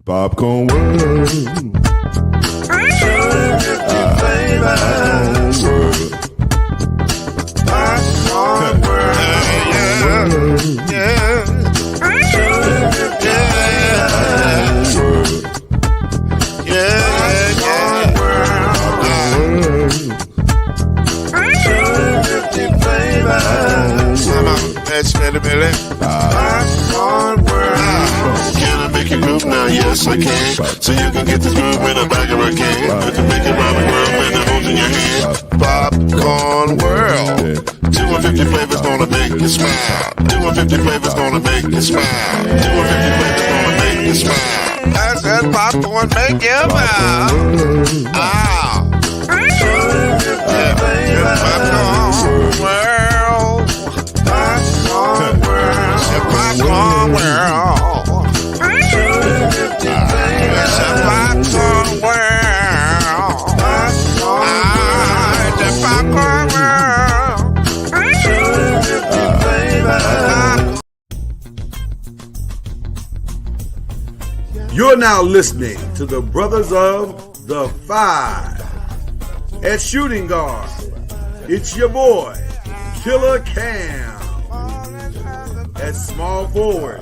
Popcorn world. Popcorn world. Yeah. Can I make you move now? Yes, I can. So you can get this move in the back of a can. I can make it round the world when the holes in your hand. Popcorn world. 250 flavors gonna make you smile. 250 flavors gonna make you smile. 250 flavors gonna make you smile. I said popcorn make you smile. Ah. Popcorn world. Popcorn world. Popcorn world. Popcorn world. The popcorn world. You're now listening to the Brothers of the Five. At shooting guard, it's your boy, Killer Cam. At small forward,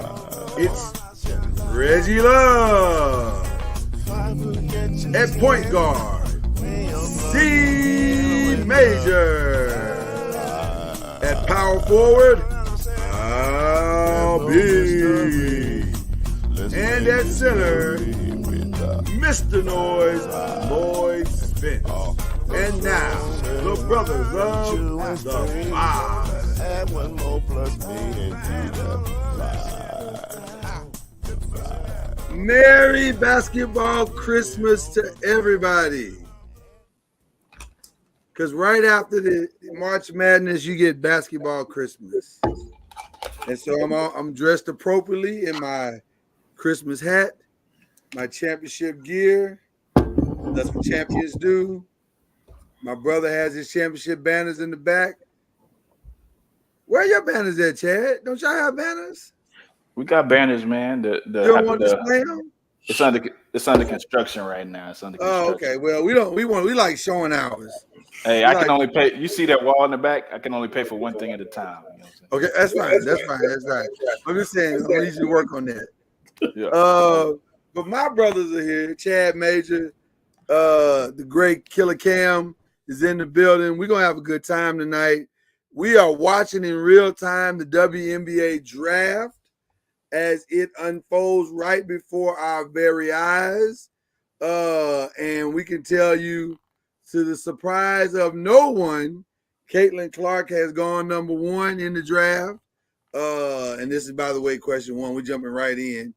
it's Reggie Love. At point guard, C Major. At power forward, I'll be. And at center, Mr. Noise, Lloyd Spence. And now, the Brothers of the Five. Add one more plus me into the five. Merry basketball Christmas to everybody. Because right after the March Madness, you get basketball Christmas. And so I'm dressed appropriately in my Christmas hat, my championship gear. That's what champions do. My brother has his championship banners in the back. Where are your banners at, Chad? Don't y'all have banners? We got banners, man. You don't want to display them? It's under construction right now. It's under construction. Oh, okay. Well, we like showing ours. Hey, I can only pay. You see that wall in the back? I can only pay for one thing at a time. You know okay, that's fine. That's right. I'm just saying, I need you to work on that. Yeah. But my brothers are here. Chad Major, the great Killer Cam is in the building. We're gonna have a good time tonight. We are watching in real time the WNBA draft as it unfolds right before our very eyes. And we can tell you, to the surprise of no one, Caitlin Clark has gone number one in the draft. And this is, by the way, question one. We're jumping right in.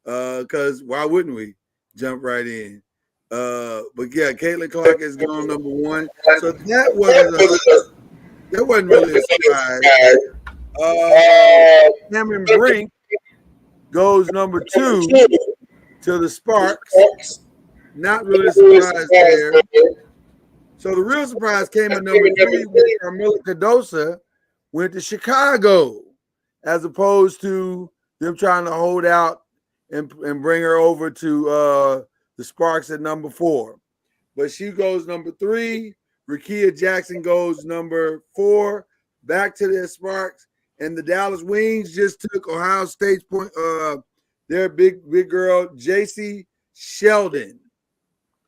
Because why wouldn't we jump right in? But yeah, Caitlin Clark has gone number one. So that wasn't really a surprise. Cameron Brink goes number two to the Sparks. Not really a surprise there. So the real surprise came at number three, where Carmela Cardosa went to Chicago, as opposed to them trying to hold out and bring her over to the Sparks at number four. But she goes number three. Rickea Jackson goes number four, back to the Sparks. And the Dallas Wings just took Ohio State's their big girl, J.C. Sheldon.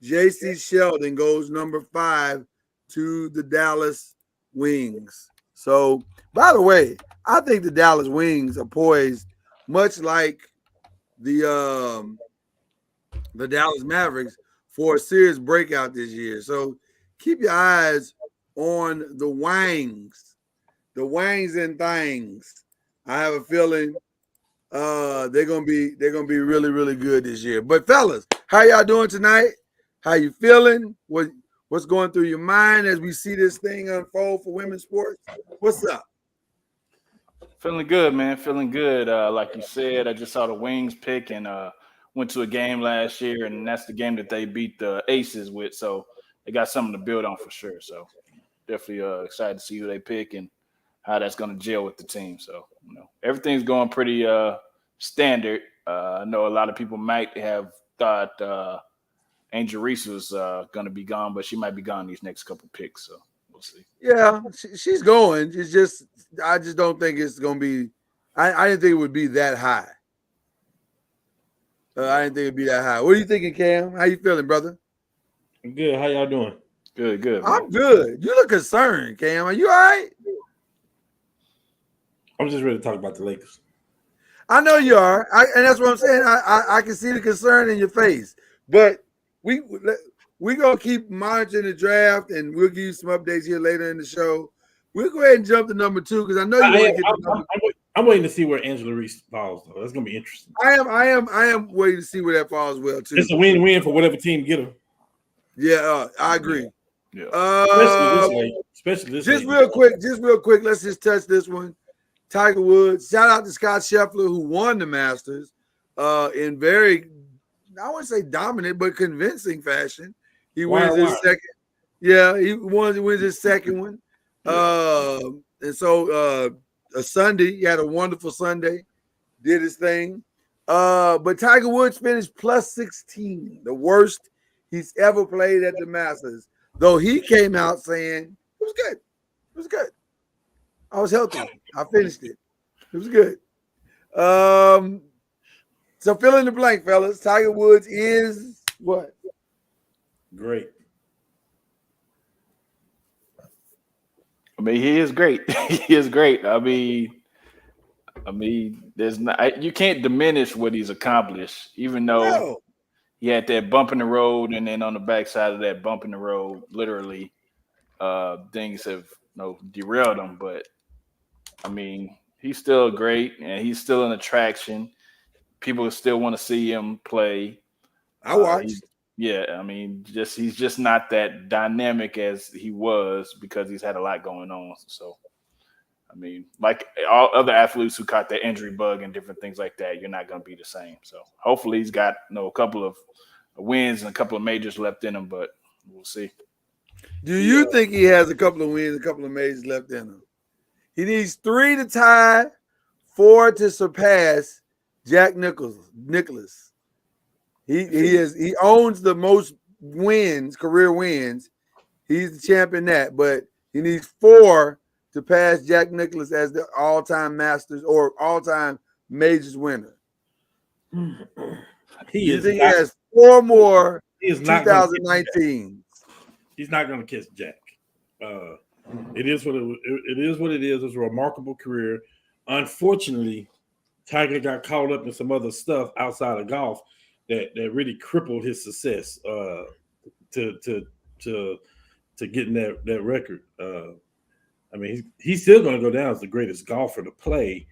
J.C. Sheldon goes number five to the Dallas Wings. So, by the way, I think the Dallas Wings are poised, much like the Dallas Mavericks, for a serious breakout this year. So keep your eyes on the Wangs and things. I have a feeling they're gonna be really, really good this year. But fellas, how y'all doing tonight? How you feeling? What's going through your mind as we see this thing unfold for women's sports? What's up? Feeling good, man. Feeling good. Like you said, I just saw the Wings pick and went to a game last year, and that's the game that they beat the Aces with. So they got something to build on for sure. So definitely excited to see who they pick and how that's going to gel with the team. So, everything's going pretty standard. I know a lot of people might have thought Angel Reese was going to be gone, but she might be gone these next couple picks. So we'll see. Yeah, she's going. It's just I just don't think it's going to be. I didn't think it would be that high. I didn't think it'd be that high. What are you thinking, Cam? How you feeling, brother? I'm good. How y'all doing? Good. Man. I'm good. You look concerned, Cam. Are you all right? I'm just ready to talk about the Lakers. I know you are, and that's what I'm saying. I can see the concern in your face, but we gonna keep monitoring the draft, and we'll give you some updates here later in the show. We'll go ahead and jump to number 2 because I know you want to get to number. I'm waiting to see where Angela Reese falls, though. That's gonna be interesting. I am waiting to see where that falls well too. It's a win-win for whatever team get her. Yeah, I agree. Yeah. Especially this just late. real quick. Let's just touch this one. Tiger Woods. Shout out to Scott Scheffler who won the Masters in very, I wouldn't say dominant, but convincing fashion. He wins his second. Yeah, he wins his second one. And so a Sunday, he had a wonderful Sunday, did his thing. But Tiger Woods finished plus 16, the worst he's ever played at the Masters. Though he came out saying it was good. It was good. I was healthy. I finished it. It was good. So fill in the blank, fellas. Tiger Woods is what? Great. I mean, he is great. He is great. I mean, there's not, you can't diminish what he's accomplished, even though he had that bump in the road, and then on the backside of that bump in the road, literally, things have derailed him. But I mean, he's still great, and he's still an attraction. People still want to see him play. I watched. Yeah, I mean, he's just not that dynamic as he was because he's had a lot going on. So, I mean, like all other athletes who caught that injury bug and different things like that, you're not going to be the same. So, hopefully, he's got a couple of wins and a couple of majors left in him, but we'll see. Do you think he has a couple of wins, a couple of majors left in him? He needs 3 to tie, 4 to surpass Jack Nicklaus. He owns the most wins, career wins. He's the champion that, but he needs 4 to pass Jack Nicklaus as the all-time Masters or all-time majors winner. He has 4 more. He is 2019. He's not going to kiss Jack. It is what it is. It's a remarkable career. Unfortunately, Tiger got caught up in some other stuff outside of golf that really crippled his success to getting that record. I mean, he's still going to go down as the greatest golfer to play.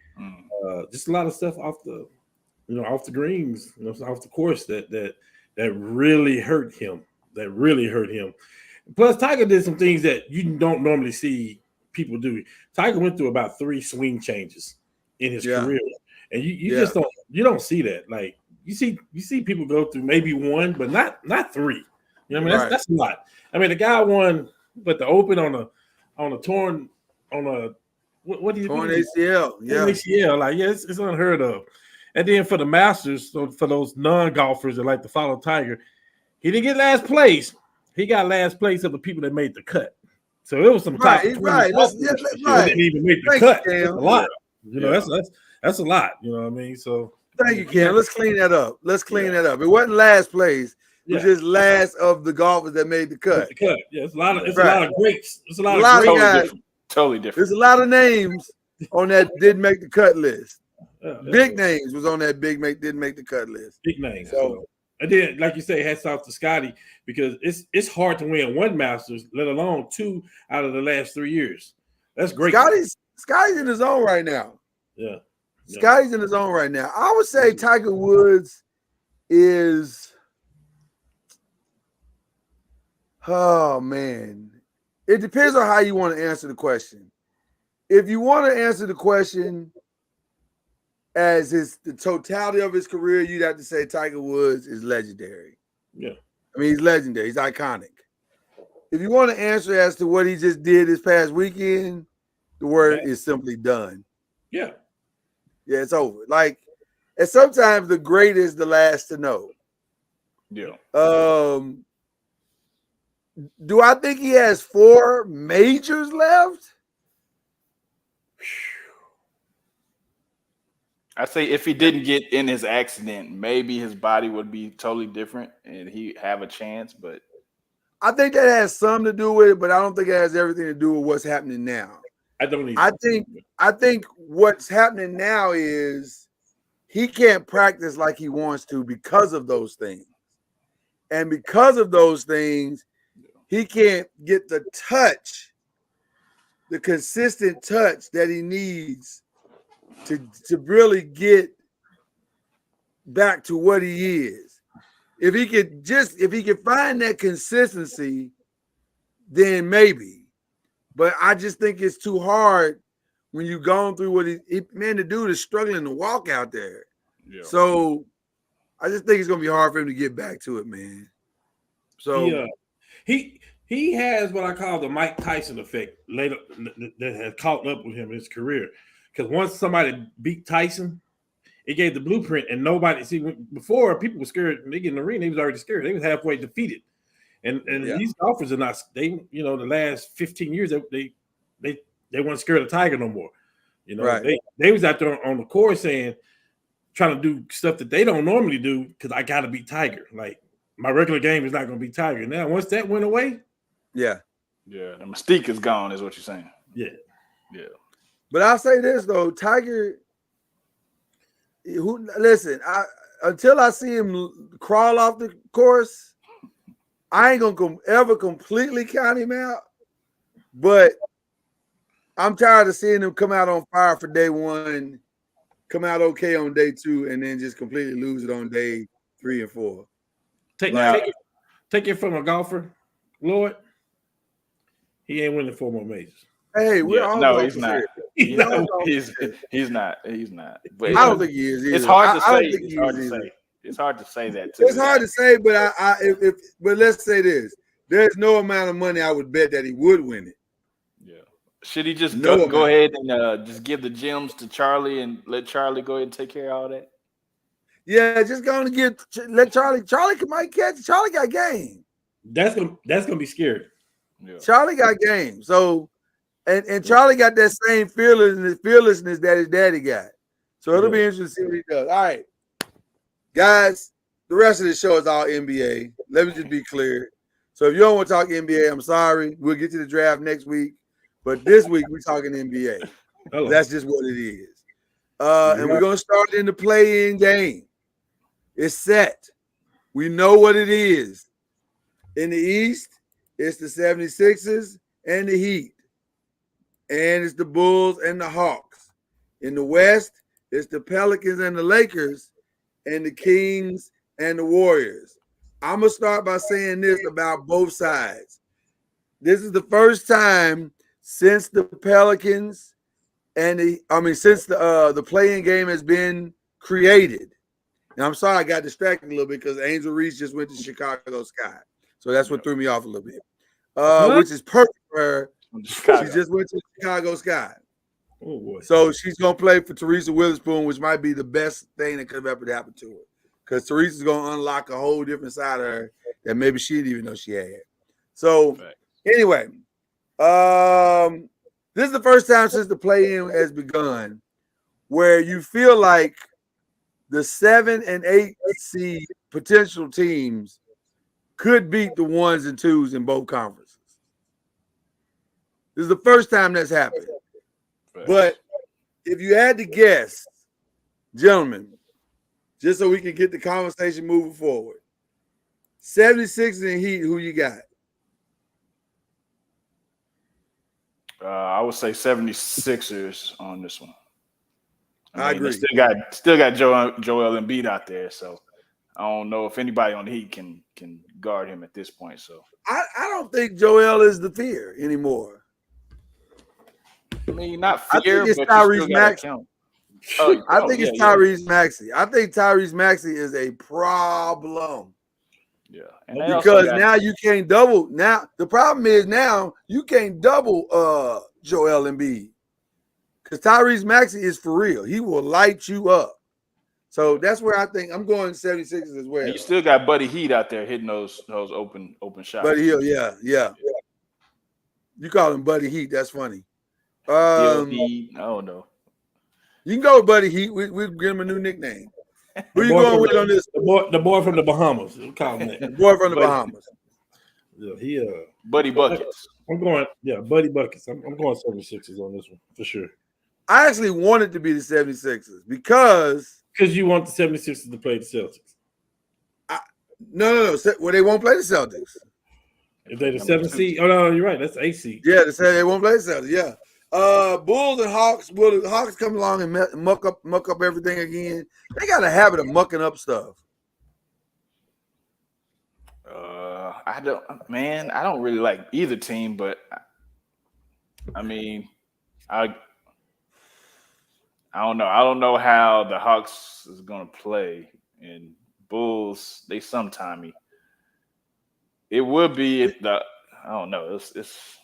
Just a lot of stuff off the greens, off the course that really hurt him. Plus, Tiger did some things that you don't normally see people do. Tiger went through about 3 swing changes in his career, and you just don't see that. Like you see people go through maybe 1, but not 3. You know what I mean? That's a lot. I mean, the guy won, but the Open on a torn what do you torn ACL? Yeah, ACL. Like it's unheard of. And then for the Masters, so for those non-golfers that like to follow Tiger, he didn't get last place. He got last place of the people that made the cut. So it was some top 20 that didn't even make the cut. That's a lot. That's a lot. You know what I mean? So thank you, Ken. Let's clean that up. It wasn't last place. It was just last of the golfers that made the cut. Yeah, it's a lot of greats. It's a lot of guys. Totally different. There's a lot of names on that didn't make the cut list. Big names was on that didn't make the cut list. Big names. So and then, like you say, hats off to Scotty because it's hard to win 1 Masters, let alone 2 out of the last 3 years. That's great. Scotty's in his own right now. Yeah. Scotty's in his own right now. I would say Tiger Woods is. Oh man, it depends on how you want to answer the question. If you want to answer the question as the totality of his career, you'd have to say Tiger Woods is legendary. Yeah. I mean, he's legendary. He's iconic. If you want to answer as to what he just did this past weekend, the word is simply done. Yeah. Yeah, it's over. Like, And sometimes the great is the last to know. Yeah. Do I think he has 4 majors left? I say if he didn't get in his accident, maybe his body would be totally different and he have a chance. But I think that has something to do with it, but I don't think it has everything to do with what's happening now. I don't either. I think what's happening now is he can't practice like he wants to because of those things. And because of those things, he can't get the touch, the consistent touch that he needs to really get back to what he is. If he could find that consistency, then maybe. But I just think it's too hard when you've gone through what the dude is struggling to walk out there. yeah. So I just think it's gonna be hard for him to get back to it, man. So he has what I call the Mike Tyson effect later that has caught up with him in his career. Because once somebody beat Tyson, it gave the blueprint, and nobody before people were scared. When they get in the arena, they was already scared. They was halfway defeated. And these golfers are not. They the last 15 years they weren't scared of Tiger no more. right. They was out there on the course trying to do stuff that they don't normally do because I got to beat Tiger. Like my regular game is not going to be Tiger. Now once that went away, the mystique is gone. Is what you're saying? Yeah. But I'll say this though, Tiger. Until I see him crawl off the course, I ain't gonna ever completely count him out. But I'm tired of seeing him come out on fire for day 1, come out okay on day 2, and then just completely lose it on day 3 and 4. Take it from a golfer, Lord. He ain't winning 4 more majors. Hey, he's not. He's not. But I don't think he is either. It's hard to say. It's hard to say that too. It's hard to say, but but let's say this: there's no amount of money I would bet that he would win it. Yeah. Should he just go ahead and just give the gems to Charlie and let Charlie go ahead and take care of all that? Yeah, just going to let Charlie. Charlie might catch. Charlie got game. That's gonna be scary. Yeah. Charlie got game. So, and Charlie got that same fearlessness that his daddy got. So it'll be interesting to see what he does. All right, guys. The rest of the show is all NBA. Let me just be clear. So if you don't want to talk NBA, I'm sorry. We'll get to the draft next week. But this week we're talking NBA. That's just what it is. And we're gonna start in the play-in game. It's set. We know what it is. In the East, it's the 76ers and the Heat. And it's the Bulls and the Hawks. In the West, it's the Pelicans and the Lakers and the Kings and the Warriors. I'm going to start by saying this about both sides. This is the first time since the Pelicans since the play-in game has been created. And I'm sorry I got distracted a little bit because Angel Reese just went to Chicago Sky. So that's what threw me off a little bit. Which is perfect for her. She just went to Chicago Sky. Oh boy. So she's gonna play for Teresa Witherspoon, which might be the best thing that could have ever happened to her. Because Teresa's gonna unlock a whole different side of her that maybe she didn't even know she had. So anyway, this is the first time since the play-in has begun where you feel like the 7 and 8 seed potential teams could beat the 1s and 2s in both conferences. This is the first time that's happened. But if you had to guess, gentlemen, just so we can get the conversation moving forward, 76ers and Heat, who you got? I would say 76ers on this one. I agree. Still got Joel Embiid out there, so I don't know if anybody on the Heat can guard him at this point. So I don't think Joel is the fear anymore. I mean, not fear, I think it's but Tyrese Maxey. I think it's Tyrese. Tyrese Maxey. I think Tyrese Maxey is a problem. Yeah, and because now you can't double. Now the problem is now you can't double Joel Embiid because Tyrese Maxey is for real. He will light you up. So that's where I think I'm going 76ers as well. And you still got Buddy Heat out there hitting those open shots. Buddy Hield, yeah. You call him Buddy Heat. That's funny. Heat. Oh no. You can go with Buddy Heat. We'll give him a new nickname. Who you going with on this? The boy from the Bahamas. We call him that. The boy from the Bahamas. Yeah, Buddy Buckets. I'm going, Buddy Buckets. I'm going 76ers on this one for sure. I actually wanted to be the 76ers because you want the 76ers to play the Celtics. No. Well, they won't play the Celtics. If they're the 7th seed, oh no, you're right. That's the 8th seed. Yeah, they won't play the Celtics. Yeah. Bulls and Hawks. Will the Hawks come along and muck up everything again? They got a habit of mucking up stuff. I don't really like either team, but I mean, I don't know. I don't know how the Hawks is going to play, and Bulls, they sometimey. It would be I don't know. It's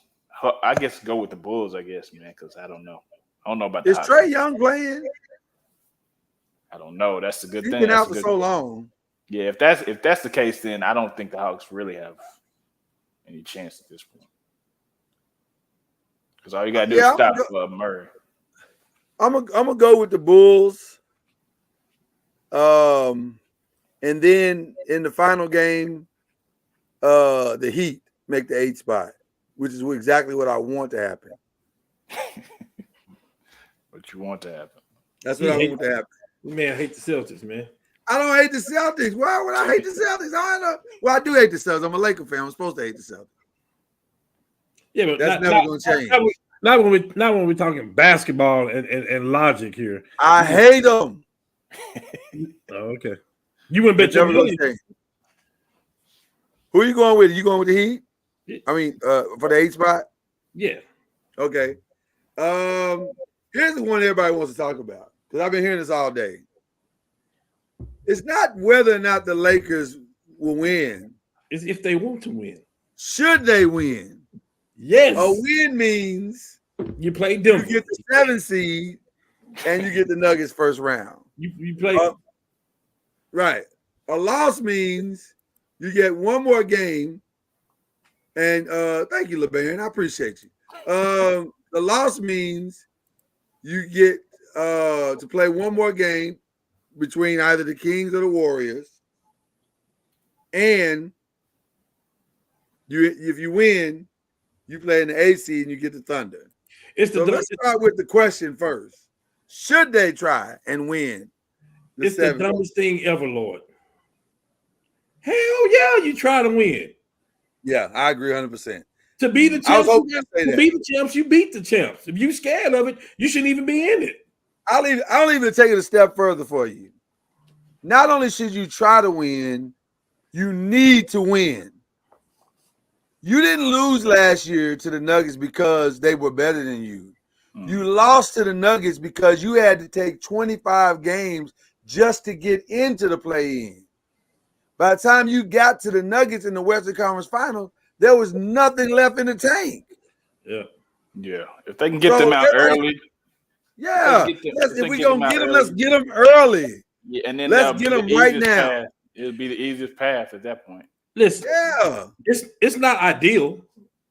I guess go with the Bulls, I guess, man, because I don't know. I don't know about Is Trae Young playing? I don't know. That's a good thing. He's been out for so long. Yeah, if that's the case, then I don't think the Hawks really have any chance at this point. Because all you gotta do is stop Murray. I'm gonna go with the Bulls. And then in the final game, the Heat make the 8th spot, which is exactly what I want to happen. What you want to happen? That's what I want to happen. Man, I hate the Celtics, man. I don't hate the Celtics. Why would I hate the Celtics? I don't know. Well, I do hate the Celtics. I'm a Laker fan. I'm supposed to hate the Celtics. Yeah, but that's never going to change. Not when we're talking basketball and logic here. I hate them. Oh, okay. You wouldn't bet your money. Who are you going with? You going with the Heat? Yeah. I mean, for the 8th spot? Yeah. Okay. Here's the one everybody wants to talk about because I've been hearing this all day. It's not whether or not the Lakers will win. It's if they want to win. Should they win? Yes. A win means you play Denver. You get the 7th seed and you get the Nuggets first round. You play right. A loss means you get one more game. And thank you, LeBaron. I appreciate you. The loss means you get to play one more game between either the Kings or the Warriors. And if you win, you play in the 8th seed and you get the Thunder. Let's start with the question first. Should they try and win? It's the dumbest thing ever, Lord. Hell yeah, you try to win. Yeah, I agree 100%. To be the champs, you beat the champs. If you're scared of it, you shouldn't even be in it. I'll even take it a step further for you. Not only should you try to win, you need to win. You didn't lose last year to the Nuggets because they were better than you. You lost to the Nuggets because you had to take 25 games just to get into the play-in. By the time you got to the Nuggets in the Western Conference Finals, there was nothing left in the tank. Yeah. If they can get them out early. Yeah. If we're going to get them, let's get them early. Yeah, and then let's get them right now. It would be the easiest path at that point. Listen, it's not ideal.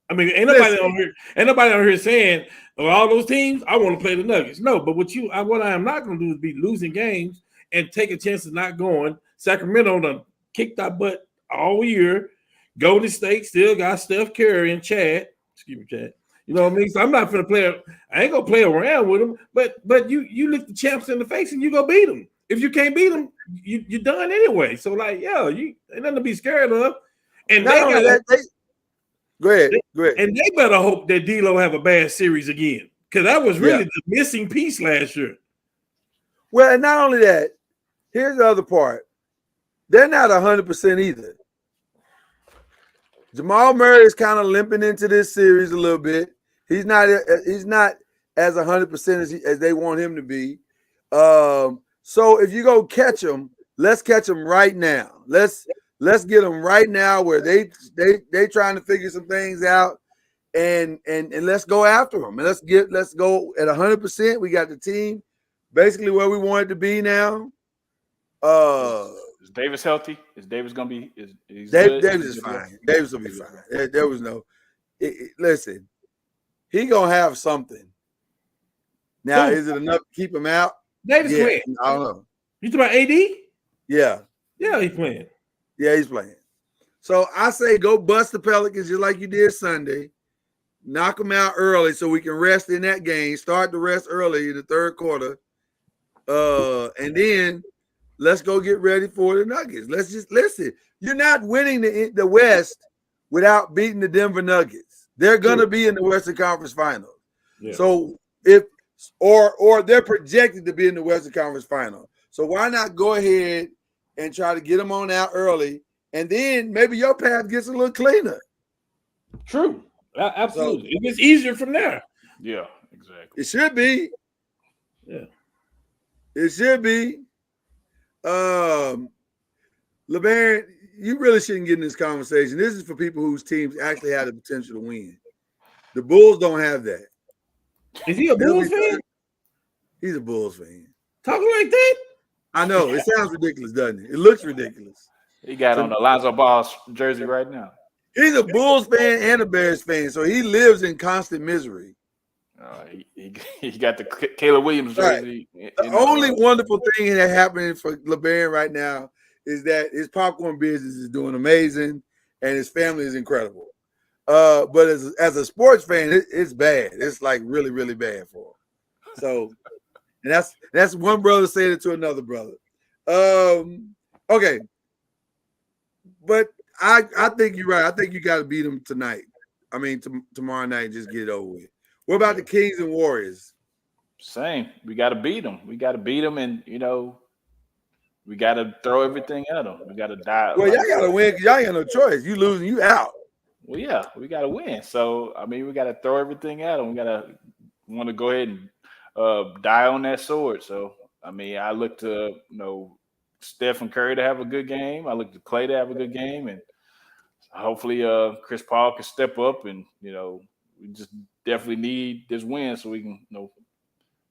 I mean, ain't nobody on here saying, of all those teams, I want to play the Nuggets. No, but what I am not going to do is be losing games and take a chance of not going. Sacramento done kicked our butt all year. Golden State still got Steph Curry and Chad. Excuse me, Chad. You know what I mean? So I'm not going to play. I ain't going to play around with them. But you look the champs in the face and you go beat them. If you can't beat them, you're done anyway. So you ain't nothing to be scared of. And go ahead. And they better hope that D'Lo have a bad series again, because that was really the missing piece last year. Well, and not only that, here's the other part. They're not 100% either. Jamal Murray is kind of limping into this series a little bit. He's not as 100% as they want him to be. So if you go catch him, let's catch him right now. Let's get them right now where they trying to figure some things out, and let's go after them. And let's go at 100%. We got the team basically where we want it to be now. Is Davis healthy? Is Davis gonna be? Is Davis is fine. Davis will be fine. There was no. Listen, he gonna have something. Now, is it enough to keep him out? Davis playing. I don't know. You talking about AD? Yeah. Yeah, he's playing. Yeah, he's playing. So I say go bust the Pelicans just like you did Sunday. Knock them out early so we can rest in that game. Start the rest early in the third quarter. And then let's go get ready for the Nuggets. Let's just listen. You're not winning the West without beating the Denver Nuggets. They're gonna be in the Western Conference Finals. Yeah. So or they're projected to be in the Western Conference Final. So why not go ahead and try to get them on out early, and then maybe your path gets a little cleaner. True, absolutely. It gets easier from there. Yeah, exactly. It should be. Yeah, it should be. LeBaron, you really shouldn't get in this conversation. This is for people whose teams actually have the potential to win. The Bulls don't have that. Is he a Bulls fan? He's a Bulls fan. Talking like that? I know. It sounds ridiculous, doesn't it? It looks ridiculous. He got on the Lonzo Ball jersey right now. He's a Bulls fan and a Bears fan, so he lives in constant misery. He got the Caleb Williams jersey. Right. The only wonderful thing that happening for LeBaron right now is that his popcorn business is doing amazing and his family is incredible. But as a sports fan, it's bad. It's like really, really bad for him. So, and that's one brother saying it to another brother. Okay, but I think you're right. I think you got to beat them tonight. I mean, tomorrow night, and just get it over with. What about the Kings and Warriors? Same. We got to beat them. We got to beat them, and we got to throw everything at them. We got to die. Well, y'all got to win because y'all ain't got no choice. You losing, you out. Well, yeah, we got to win. So, I mean, we got to throw everything at them. We got to want to go ahead and die on that sword. So, I mean, I look to, Steph and Curry to have a good game. I look to Klay to have a good game. And hopefully Chris Paul can step up. And, we just definitely need this win so we can,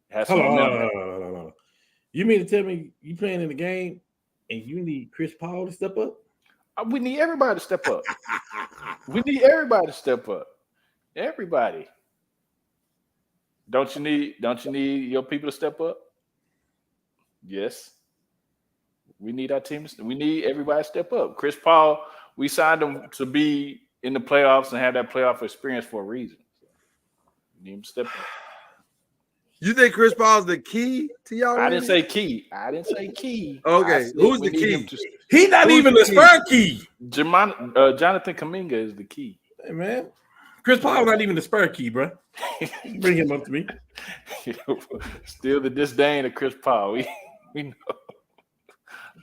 have some momentum. You mean to tell me you playing in the game and you need Chris Paul to step up? We need everybody to step up. We need everybody to step up. Everybody. Don't you need your people to step up? Yes. We need our teams. We need everybody to step up. Chris Paul, we signed him to be in the playoffs and have that playoff experience for a reason. So we need him to step up. You think Chris Paul's the key to y'all? I didn't say key. Okay, who's the key? He's not even the spur key. Jonathan Kuminga is the key. Hey, man. Chris Paul not even the spur key, bro. Bring him up to me. Still the disdain of Chris Paul. We know.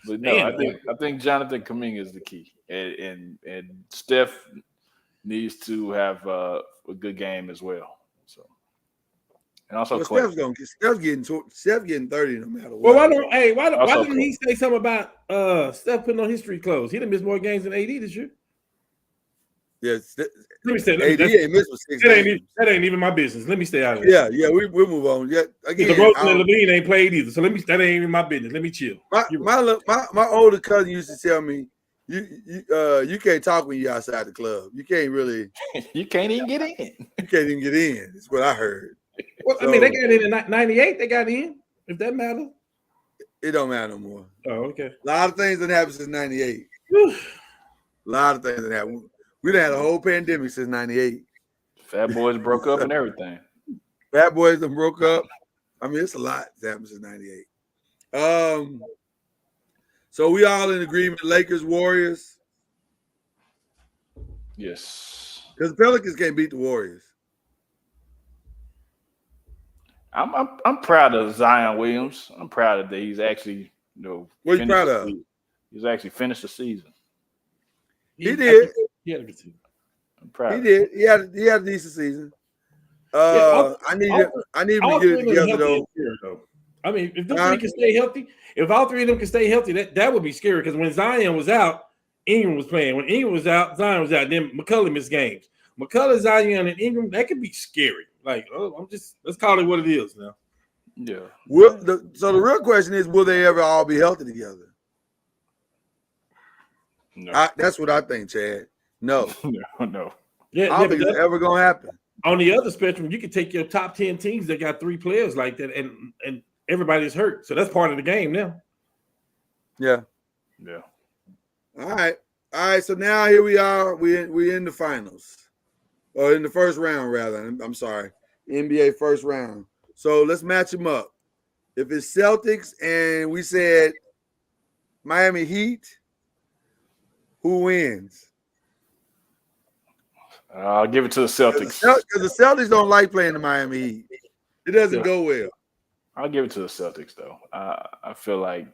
But no, I think Jonathan Kuminga is the key. And Steph needs to have a good game as well. So. And also, Steph's getting 30 no matter what. Well, why didn't he say something about Steph putting on his street clothes? He didn't miss more games than AD this year. Yes, let me say AD ain't missed with 6 games. That ain't even my business. Let me stay out of it. Yeah, we'll move on. Yeah, again, the Rosen and Levine ain't played either, so that ain't even my business. Let me chill. My older cousin used to tell me, you can't talk when you're outside the club. You can't really. You can't even get in. You can't even get in. That's what I heard. Well, I mean, they got in 98. They got in. If that matters, it don't matter no more. Oh, okay. A lot of things that happened since 98. A lot of things that happened. We done had a whole pandemic since 98. Fat Boys broke up and everything. Fat Boys done broke up. I mean, it's a lot that happened since 98. So we all in agreement, Lakers, Warriors? Yes. Because the Pelicans can't beat the Warriors. I'm proud of Zion Williams. I'm proud of that he's actually, what are you proud of? He's actually finished the season. He did. I'm proud. He did. He had a decent season. I need him to get it together though. I mean, if those three can stay healthy, if all three of them can stay healthy, that would be scary. Because when Zion was out, Ingram was playing. When Ingram was out, Zion was out. Then McCullough missed games. McCullough, Zion, and Ingram, that could be scary. Like, let's call it what it is now. Yeah. So the real question is, will they ever all be healthy together? No. That's what I think, Chad. No. No. Yeah, I don't think it's ever going to happen. On the other spectrum, you can take your top 10 teams that got 3 players like that, and everybody's hurt. So that's part of the game now. Yeah. Yeah. All right. So now here we are. We in the finals, or in the first round rather. I'm sorry, NBA first round. So let's match them up. If it's Celtics and we said Miami Heat, who wins? I'll give it to the Celtics. Because the Celtics don't like playing the Miami Heat. It doesn't go well. I'll give it to the Celtics though. I feel like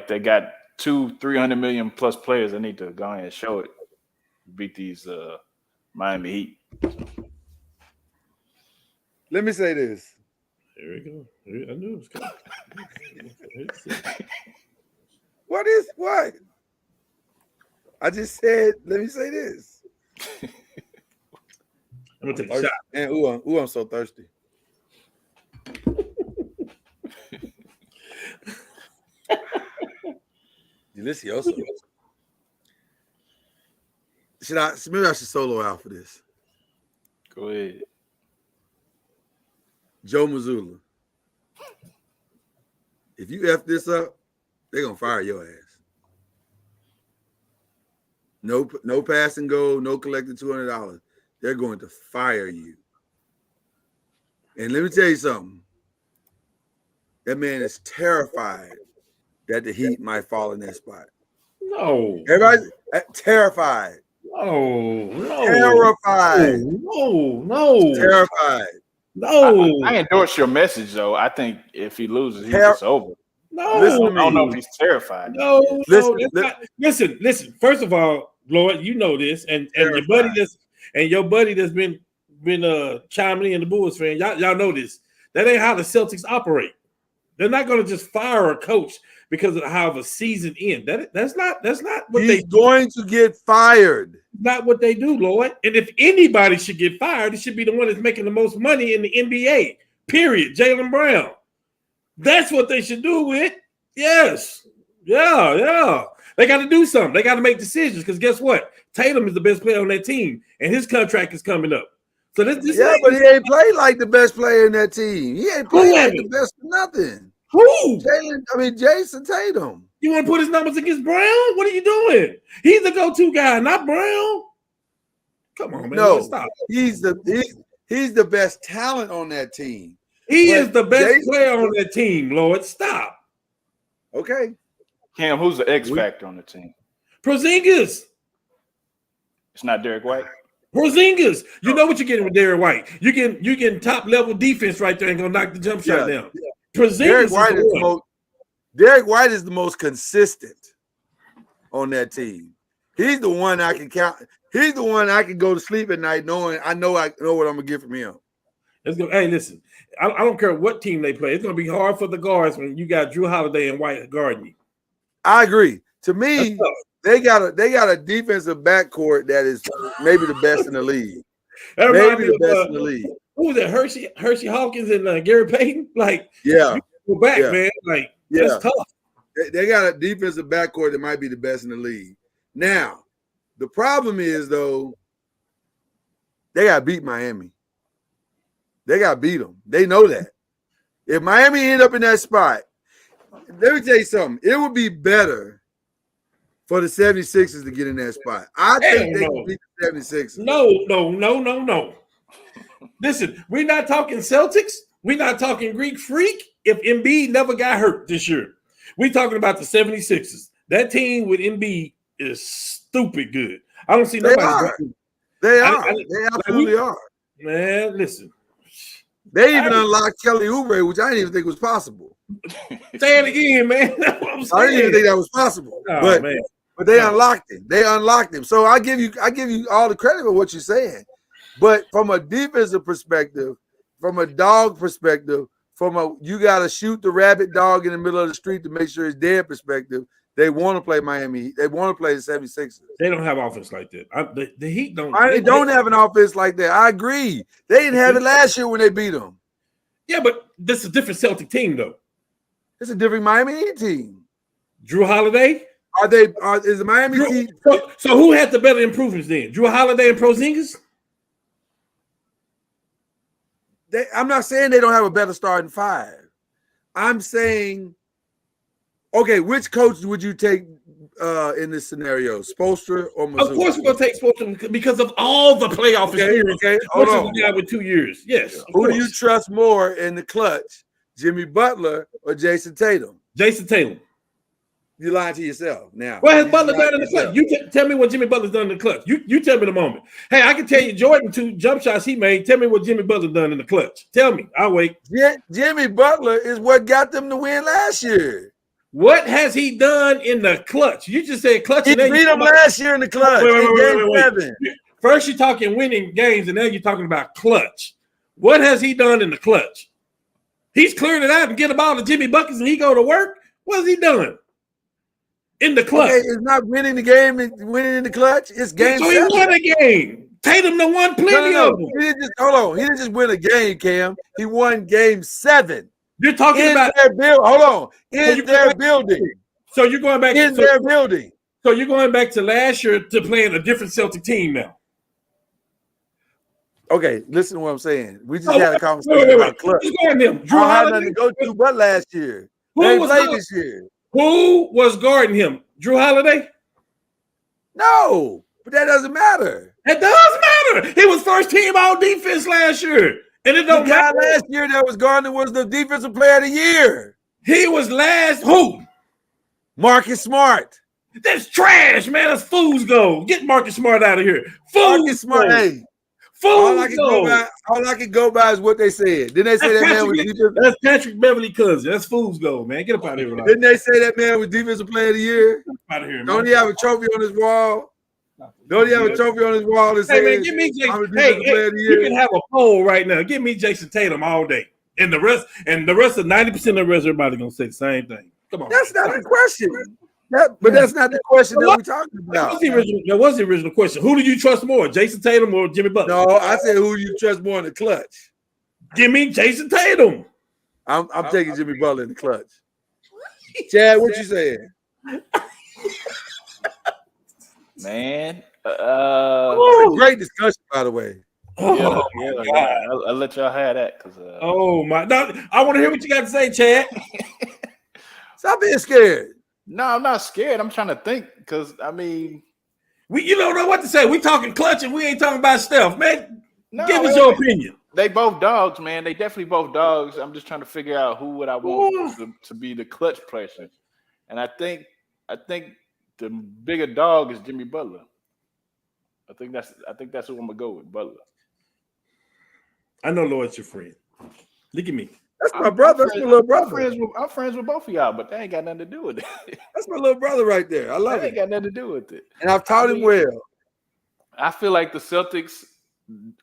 they got 200-300 million plus players. They need to go ahead and show it. Beat these Miami Heat. Let me say this. Here we go. I knew it was coming. What? I just said, let me say this. I'm gonna take a shot. And I'm so thirsty. Delicioso. Maybe I should solo out for this. Go ahead. Joe Mazzulla. If you F this up, they're gonna fire your ass. No pass and go, no collecting $200. They're going to fire you. And let me tell you something. That man is terrified that the Heat might fall in that spot. No. Everybody's terrified. No. Terrified. No. Terrified. No. I endorse your message though. I think if he loses, he's just over. No. Listen, I don't know if he's terrified. No. Listen. First of all, Lloyd, you know this, and your buddy that's been chiming in, the Bulls fan, y'all know this. That ain't how the Celtics operate. They're not going to just fire a coach because of how the season ends. That's not what He's going to get fired. Not what they do, Lloyd. And if anybody should get fired, it should be the one that's making the most money in the NBA. Period. Jaylen Brown. That's what they should do with. Yes. Yeah. They got to do something. They got to make decisions because guess what? Tatum is the best player on that team, and his contract is coming up. So this but he ain't played like the best player in that team. He ain't played like the best for nothing. Who? Jason Tatum. You want to put his numbers against Brown? What are you doing? He's the go-to guy, not Brown. Come on, man. No, stop. He's the best talent on that team. He is the best player on that team, Lord. Stop. Okay. Cam, who's the X factor on the team? Porzingis. It's not Derek White. Porzingis. You know what you're getting with Derek White. You getting top level defense right there and gonna knock the jump shot down. Porzingis Derek White is the most consistent on that team. He's the one I can count. He's the one I can go to sleep at night knowing I know what I'm gonna get from him. Let's go. Hey, listen. I don't care what team they play. It's gonna be hard for the guards when you got Drew Holiday and White guarding you. I agree. To me, they got a defensive backcourt that is maybe the best in the league. Maybe the best in the league. Who was it? Hershey Hawkins and Gary Payton? Go back, man. That's tough. They got a defensive backcourt that might be the best in the league. Now, the problem is though, they got to beat Miami. They got to beat them. They know that. If Miami end up in that spot, let me tell you something. It would be better for the 76ers to get in that spot. I think they can beat the 76ers. No. Listen, we're not talking Celtics. We're not talking Greek Freak if Embiid never got hurt this year. We're talking about the 76ers. That team with Embiid is stupid good. I don't see nobody. They absolutely are. Man, listen. They even unlocked Kelly Oubre, which I didn't even think was possible. Say it again, man. That's what I'm saying. I didn't even think that was possible. But they unlocked him. They unlocked him. So I give you all the credit for what you're saying. But from a defensive perspective, from a dog perspective, you got to shoot the rabbit dog in the middle of the street to make sure it's dead perspective, they want to play Miami. They want to play the 76ers. They don't have offense like that. The Heat don't. They don't have an offense like that. I agree. They didn't have it last year when they beat them. Yeah, but this is a different Celtic team, though. It's a different Miami Heat team. Drew Holiday? Is the Miami Heat? So who had the better improvements then? Drew Holiday and Porzingis? I'm not saying they don't have a better starting five. I'm saying, okay, which coach would you take in this scenario, Spoelstra or Mazzulla? Of course, we're gonna take Spoelstra because of all the playoff experience. Okay, hold on. The guy with 2 years. Yes. Who do you trust more in the clutch, Jimmy Butler or Jason Tatum? Jason Tatum. You lying to yourself now. What has Butler done in the clutch? You tell me what Jimmy Butler's done in the clutch. You tell me in a moment. Hey, I can tell you Jordan 2 jump shots he made. Tell me what Jimmy Butler done in the clutch. Tell me. I'll wait. Jimmy Butler is what got them to win last year. What has he done in the clutch? You just said clutch. He beat them last year in the clutch. Wait. First you're talking winning games, and now you're talking about clutch. What has he done in the clutch? He's clearing it out and get the ball to Jimmy Buckets and he go to work. What has he done? In the clutch. Okay, it's not winning the game and winning in the clutch. It's game. So he won a game. Tatum done won plenty of them. He didn't just win a game, Cam. He won game 7. You're talking about their building. Their building. So you're going back in their building. So you're going back to last year to playing a different Celtic team now. Okay, listen to what I'm saying. We just had a conversation about clutch. Drew had nothing to go to but last year. They played this year. Who was guarding him? Drew Holiday? No, but that doesn't matter. It does matter. He was first team all defense last year. And it don't matter. The guy last year that was guarding was the defensive player of the year. He was last who? Marcus Smart. That's trash, man. That's fool's gold. Get Marcus Smart out of here. Marcus Smart. Hey, all I can go by is what they said. Didn't they say that man was defensive? That's Patrick Beverly cousin. That's fool's gold, man. Get up out of here. Didn't they say that man was defensive player of the year? Get out of here, man. Don't he have a trophy on his wall? Don't he have a trophy on his wall that says, man, give me Jason. You can have a poll right now. Give me Jason Tatum all day. And the rest of 90% of the rest, everybody gonna say the same thing. Come on. That's not the question. That's not the question that we're talking about. That was the original question. Who do you trust more, Jason Tatum or Jimmy Butler? No, I said who do you trust more in the clutch? Give me Jason Tatum. I'm taking Jimmy Butler in the clutch. Chad, what you saying? Man, great discussion, by the way. Yeah, I'll let y'all have that. Oh my! Now, I want to hear what you got to say, Chad. Stop being scared. No, I'm not scared. I'm trying to think because I mean, you don't know what to say. We talking clutch and we ain't talking about Steph, man. Give us your opinion. They both dogs, man. They definitely both dogs. I'm just trying to figure out who would I want to be the clutch person, and I think the bigger dog is Jimmy Butler. I think that's who I'm gonna go with, Butler. I know Lloyd's your friend. Look at me. That's my brother. That's my little brother. I'm friends with both of y'all, but they ain't got nothing to do with it. That's my little brother right there. I love it. Ain't got nothing to do with it. And I've taught him well. I feel like the Celtics,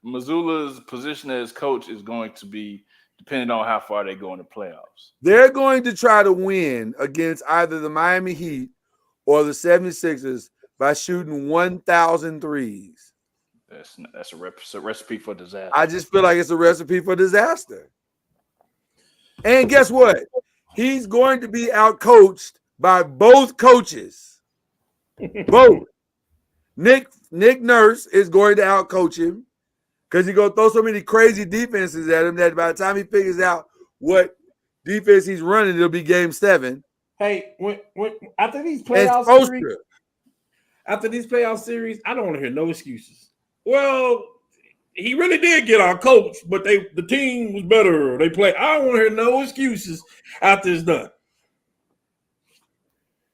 Mazzulla's position as coach is going to be depending on how far they go in the playoffs. They're going to try to win against either the Miami Heat or the 76ers by shooting 1,000 threes. That's a recipe for disaster. I just feel like it's a recipe for disaster. And guess what? He's going to be outcoached by both coaches. Both. Nick Nurse is going to outcoach him because he's going to throw so many crazy defenses at him that by the time he figures out what defense he's running, it'll be game 7. Hey, when after these playoff series, I don't want to hear no excuses. Well, he really did get our coach, but the team was better. They played. I don't want to hear no excuses after it's done.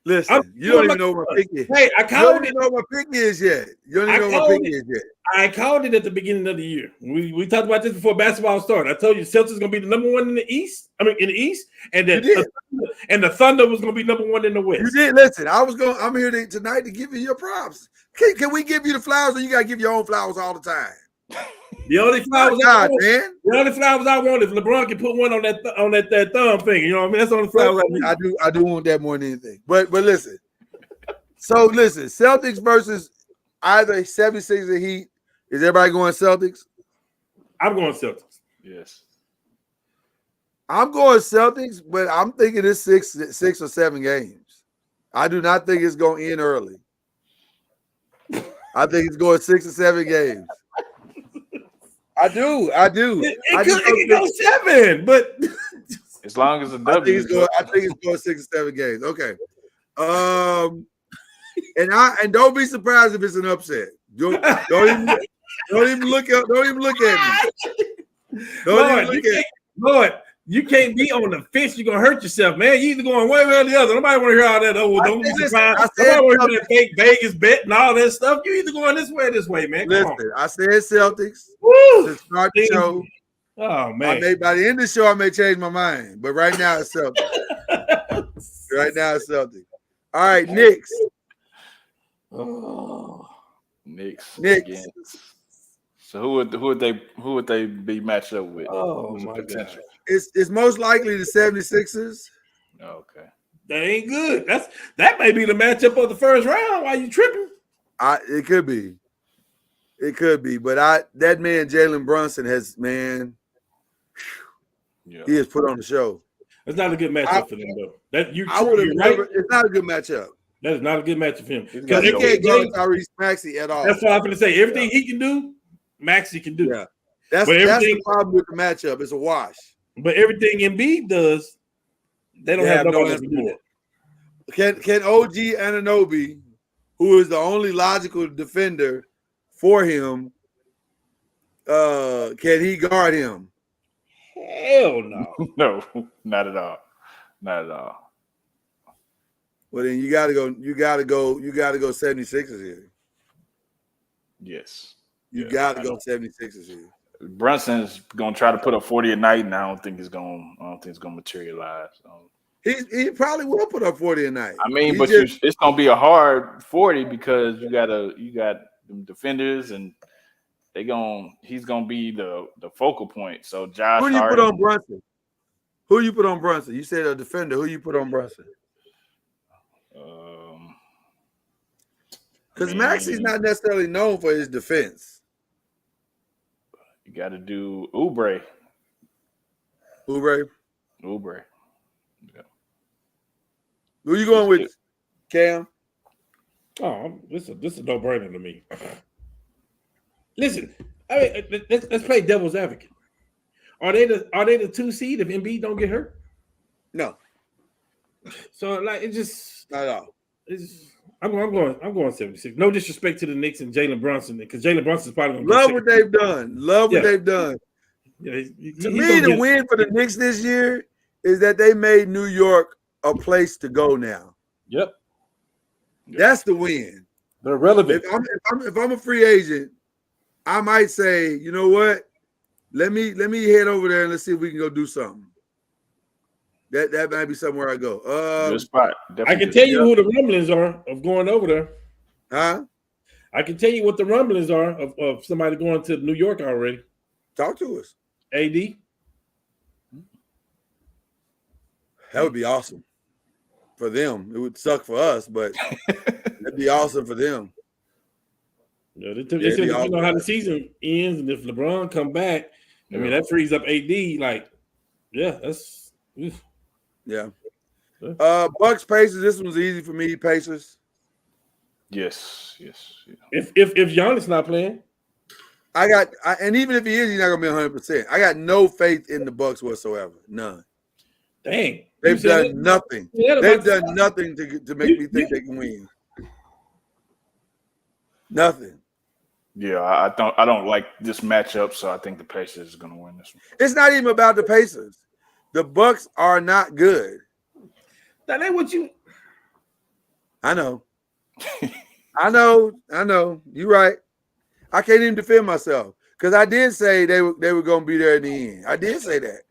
Listen, you don't even know what my pick is. Hey, I called it. You don't even know what my pick is yet. You don't even know what my pick is yet. I called it at the beginning of the year. We talked about this before basketball started. I told you Celtics going to be the number 1 in the East. In the East, and the Thunder was going to be number 1 in the West. You did. Listen, I'm here tonight to give you your props. Can we give you the flowers, or you got to give your own flowers all the time? The only flowers I want if LeBron can put one on that thumb finger. You know what I mean? That's the only flowers I need. I do want that more than anything. But listen. So listen, Celtics versus either 76 or Heat. Is everybody going Celtics? I'm going Celtics. Yes. I'm going Celtics, but I'm thinking it's six or 7 games. I do not think it's going to end early. I think it's going 6 or 7 games. I do. It could go 7, but as long as the I W. think it's going 6 or 7 games. Okay. And don't be surprised if it's an upset. Don't even look at me. Lord, you can't be on the fence. You're gonna hurt yourself, man. You either going one way or the other. Nobody want to hear all that. Oh, don't be surprised. Nobody want to hear that fake Vegas bet and all that stuff. You either going this way or this way, man. Come on. I said Celtics. Woo! To start the show. Oh man. By the end of the show, I may change my mind. But right now it's Celtics. All right, Knicks. Oh, Knicks. Again. So who would they be matched up with? Oh my God. It's most likely the 76ers. Okay. That ain't good. That may be the matchup of the first round. Why you tripping? It could be. But that man Jalen Brunson has he has put on the show. It's not a good matchup for them though. It's not a good matchup. That is not a good matchup for him. Because he can't guard Tyrese Maxey at all. That's what I'm going to say. Everything he can do, Maxey can do. Yeah. That's the problem with the matchup. It's a wash. But everything Embiid does, they don't have no answer for it. Can OG Anunoby, who is the only logical defender for him, can he guard him? Hell no. No, not at all. Not at all. Well, then you gotta go 76ers here. Yes. You gotta go 76ers here. Brunson's gonna try to put up 40 a night, and I don't think it's gonna materialize. He probably will put up 40 a night. I mean, it's gonna be a hard 40 because you got them defenders, and he's gonna be the focal point. So Josh, who do you put on Brunson? Who you put on Brunson? You said a defender. Who you put on Brunson? Because Maxey's not necessarily known for his defense. You got to do Oubre. Oubre. Yeah. Who you going with, Cam? Oh, this is a no-brainer to me. Listen, I mean, let's play devil's advocate. Are they the 2 seed if Embiid don't get hurt? No. So it's just not at all. I'm going 76. No disrespect to the Knicks and Jalen Brunson, because Jalen Brunson's probably going to love what they've done. Yeah, to me, the win for the Knicks this year is that they made New York a place to go now. Yep. That's the win. They're relevant. If I'm a free agent, I might say, you know what? Let me head over there and let's see if we can go do something. That might be somewhere I go. Good spot. I can tell you who the rumblings are of going over there. Huh? I can tell you what the rumblings are of somebody going to New York already. Talk to us. AD. That would be awesome for them. It would suck for us, but it'd be awesome for them. Yeah, they know how the season ends, and if LeBron come back, I mean that frees up AD. Like, yeah, that's. Yeah. Bucks Pacers. This one's easy for me. Pacers. Yes. If Giannis not playing, and even if he is, he's not gonna be 100%. I got no faith in the Bucks whatsoever. None. Dang. They've done nothing. They've done nothing to make me think they can win. Nothing. Yeah, I don't like this matchup, so I think the Pacers are gonna win this one. It's not even about the Pacers. The Bucks are not good. That ain't what you. I know. I know. You're right. I can't even defend myself because I did say they were going to be there in the end. I did say that.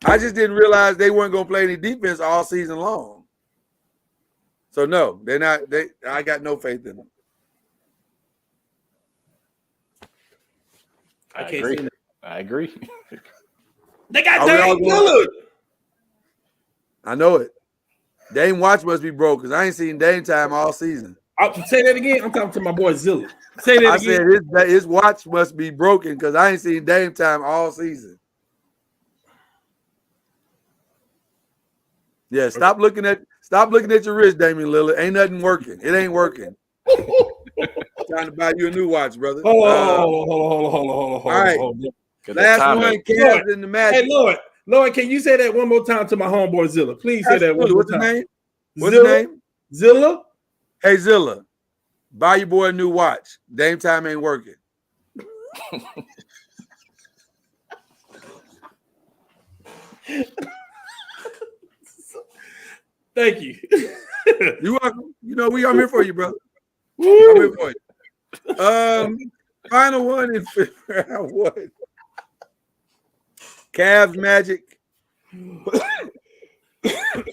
I just didn't realize they weren't going to play any defense all season long. So no, they're not. I got no faith in them. I agree. They got Dame Lillard. I know it. Dame watch must be broke because I ain't seen Dame time all season. I'll say that again. I'm talking to my boy Zilla. Say that again. I said his watch must be broken because I ain't seen Dame time all season. Yeah, stop looking at Stop looking at your wrist, Damian Lillard. Ain't nothing working. It ain't working. Trying to buy you a new watch, brother. Hold on. All right. Last one, Cavs in the Magic. Hey, Lord, can you say that one more time to my homeboy Zilla? Please say that one more What's time. His name? What's his name? Zilla? Hey, Zilla, buy your boy a new watch. Dame time ain't working. Thank you. You're welcome. You know, I'm here for you, brother. I'm here for you. Final one in fifth round. What? Cavs Magic.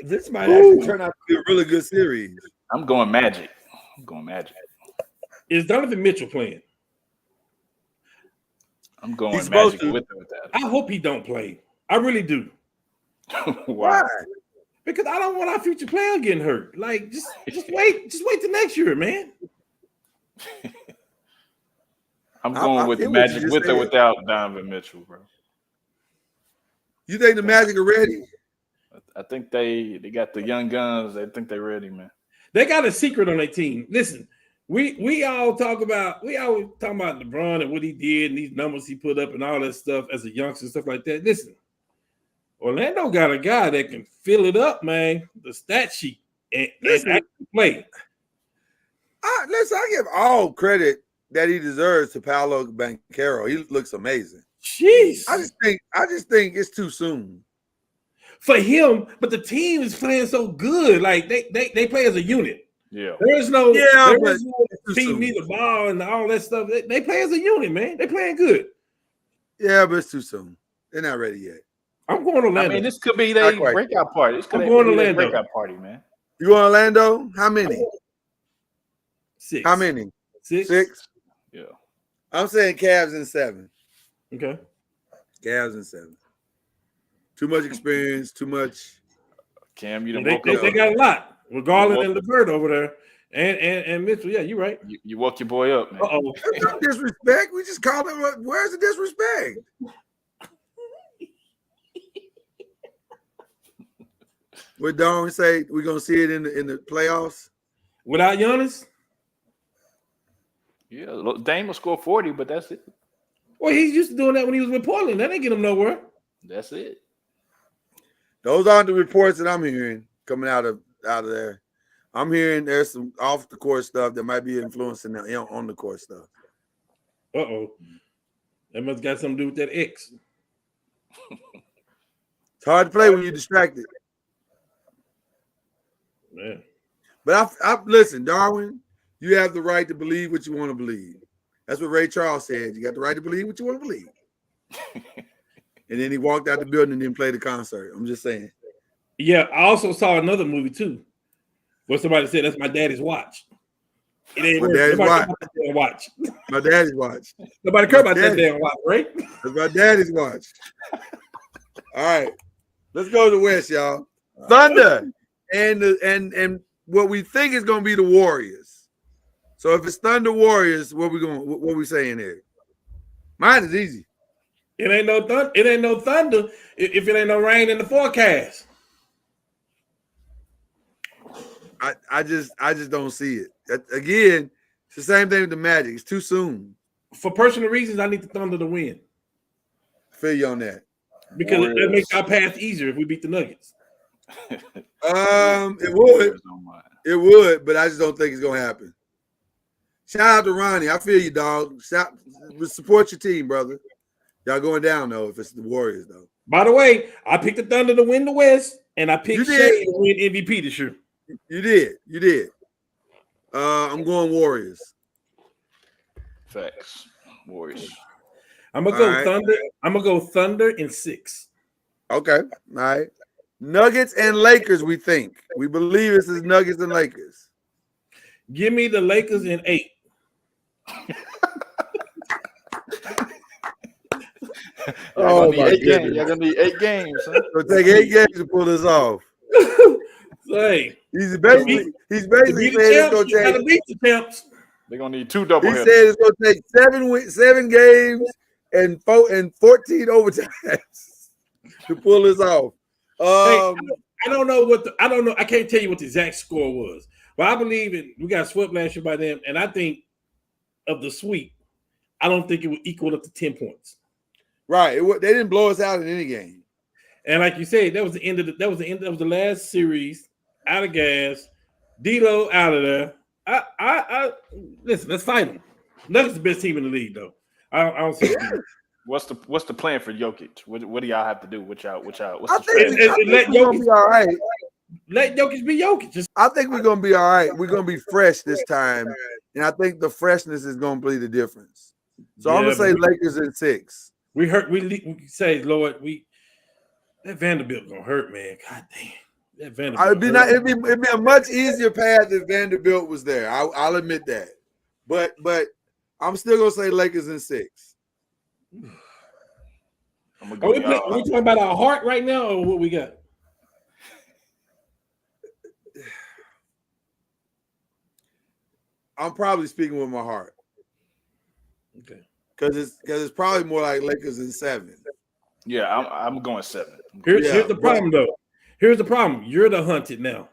This might actually turn out to be a really good series. I'm going Magic. Is Donovan Mitchell playing? I'm going He's Magic supposed to. with or without. I hope he don't play. I really do. Why? Because I don't want our future player getting hurt. Like, just wait till next year, man. I'm going with the Magic with or without Donovan Mitchell, bro. You think the Magic are ready? I think they got the young guns. They think they're ready, man. They got a secret on their team. Listen, we always talk about LeBron and what he did and these numbers he put up and all that stuff as a youngster, stuff like that. Listen, Orlando got a guy that can fill it up, man. The stat sheet and actually play. Listen, I give all credit that he deserves to Paolo Banchero. He looks amazing. Jeez, I just think it's too soon for him. But the team is playing so good. Like they play as a unit. Yeah, there's no team need the ball and all that stuff. They play as a unit, man. They playing good. Yeah, but it's too soon. They're not ready yet. I'm going to Orlando. I mean, this could be their breakout party. I'm going to Orlando. Breakout party, man. You going to Orlando? How many? 6. How many? 6. 6? Yeah. I'm saying Cavs in 7. Okay. Cavs in 7. Too much experience, too much. Cam, you they got a lot. With Garland and LeVert over there. And Mitchell. Yeah, you're right. You woke your boy up, man. Uh-oh. That's not disrespect. We just call it. Where's the disrespect? What Darwin say? We're gonna see it in the playoffs without Giannis. Yeah, Dame will score 40, but that's it. Well, he's used to doing that when he was with Portland. That didn't get him nowhere. That's it. Those aren't the reports that I'm hearing coming out of there. I'm hearing there's some off the court stuff that might be influencing them on the court stuff. Uh-oh. That must got something to do with that X. It's hard to play when you're distracted. Man. But I listen, Darwin, you have the right to believe what you want to believe. That's what Ray Charles said. You got the right to believe what you want to believe. And then he walked out the building and didn't play the concert. I'm just saying. Yeah, I also saw another movie too, where somebody said that's my daddy's watch. It ain't my daddy's watch. My daddy's watch. Nobody care about that damn watch, right? That's my daddy's watch. All right, let's go to the West, y'all. Thunder and what we think is going to be the Warriors. So if it's Thunder Warriors, what we saying here? Mine is easy. It ain't no thunder. It ain't no thunder if it ain't no rain in the forecast. I just don't see it. Again, it's the same thing with the Magic. It's too soon. For personal reasons, I need the Thunder to win. I feel you on that. Because it makes our path easier if we beat the Nuggets. It would, but I just don't think it's gonna happen. Shout out to Ronnie. I feel you, dog. Support your team, brother. Y'all going down though if it's the Warriors though. By the way, I picked the Thunder to win the West, and I picked Shea to win MVP this year. You did. I'm going Warriors. Facts. Warriors. I'm gonna go Thunder. I'm gonna go Thunder in 6. Okay. All right. Nuggets and Lakers, we believe this is Nuggets and Lakers. Give me the Lakers in 8. Oh my goodness. You're gonna need 8 games. Huh? It'll take 8 games to pull this off. Say, he's basically saying it's gonna take. Gotta beat the champs. They're gonna need 2 double headers. He said it's gonna take 7 games and 14 overtimes to pull this off. I don't know I don't know. I can't tell you what the exact score was, but I believe we got swept last year by them, and I think of the sweep, I don't think it would equal up to 10 points. Right. They didn't blow us out in any game. And like you said, that was the end of the last series. Out of gas, D'Lo out of there. I listen. Let's fight them. Nuggets the best team in the league, though. I don't see it. What's the plan for Jokic? What do y'all have to do? What's the I strategy? think we're gonna be all right. Let Jokic be Jokic. I think we're gonna be all right. We're gonna be fresh this time, and I think the freshness is gonna be the difference. So I'm gonna say Lakers in 6. We say, Lord, that Vanderbilt gonna hurt, man. God damn. That Vanderbilt. It'd be a much easier path if Vanderbilt was there. I'll admit that. But I'm still gonna say Lakers in 6. Are we talking about our heart right now, or what we got? I'm probably speaking with my heart. Okay. Because it's probably more like Lakers in 7. Yeah, I'm going 7. Here's the problem, though. Here's the problem. You're the hunted now.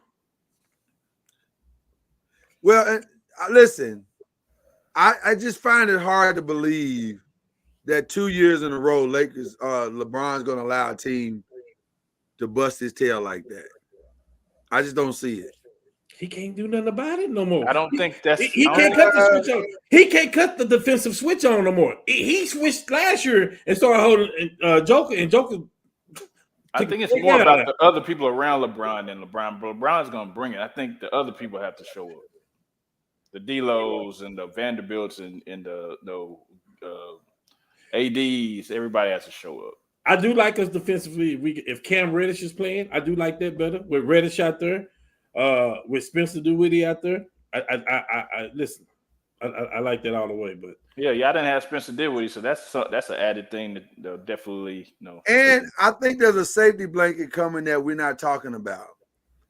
Well, listen, I just find it hard to believe that 2 years in a row, LeBron's going to allow a team to bust his tail like that. I just don't see it. He can't do nothing about it no more. I don't think that's. He can't cut the switch on. He can't cut the defensive switch on no more. He switched last year and started holding Joker, and Joker. I think it's more about the other people around LeBron than LeBron. LeBron's going to bring it. I think the other people have to show up. The D-Los and the Vanderbilts and the ADs, everybody has to show up. I do like us defensively. If Cam Reddish is playing, I do like that better. With Reddish out there, with Spencer Dinwiddie out there, I listen. I like that all the way. But yeah, y'all didn't have Spencer Dinwiddie, so that's an added thing that they'll definitely know. And I think there's a safety blanket coming that we're not talking about.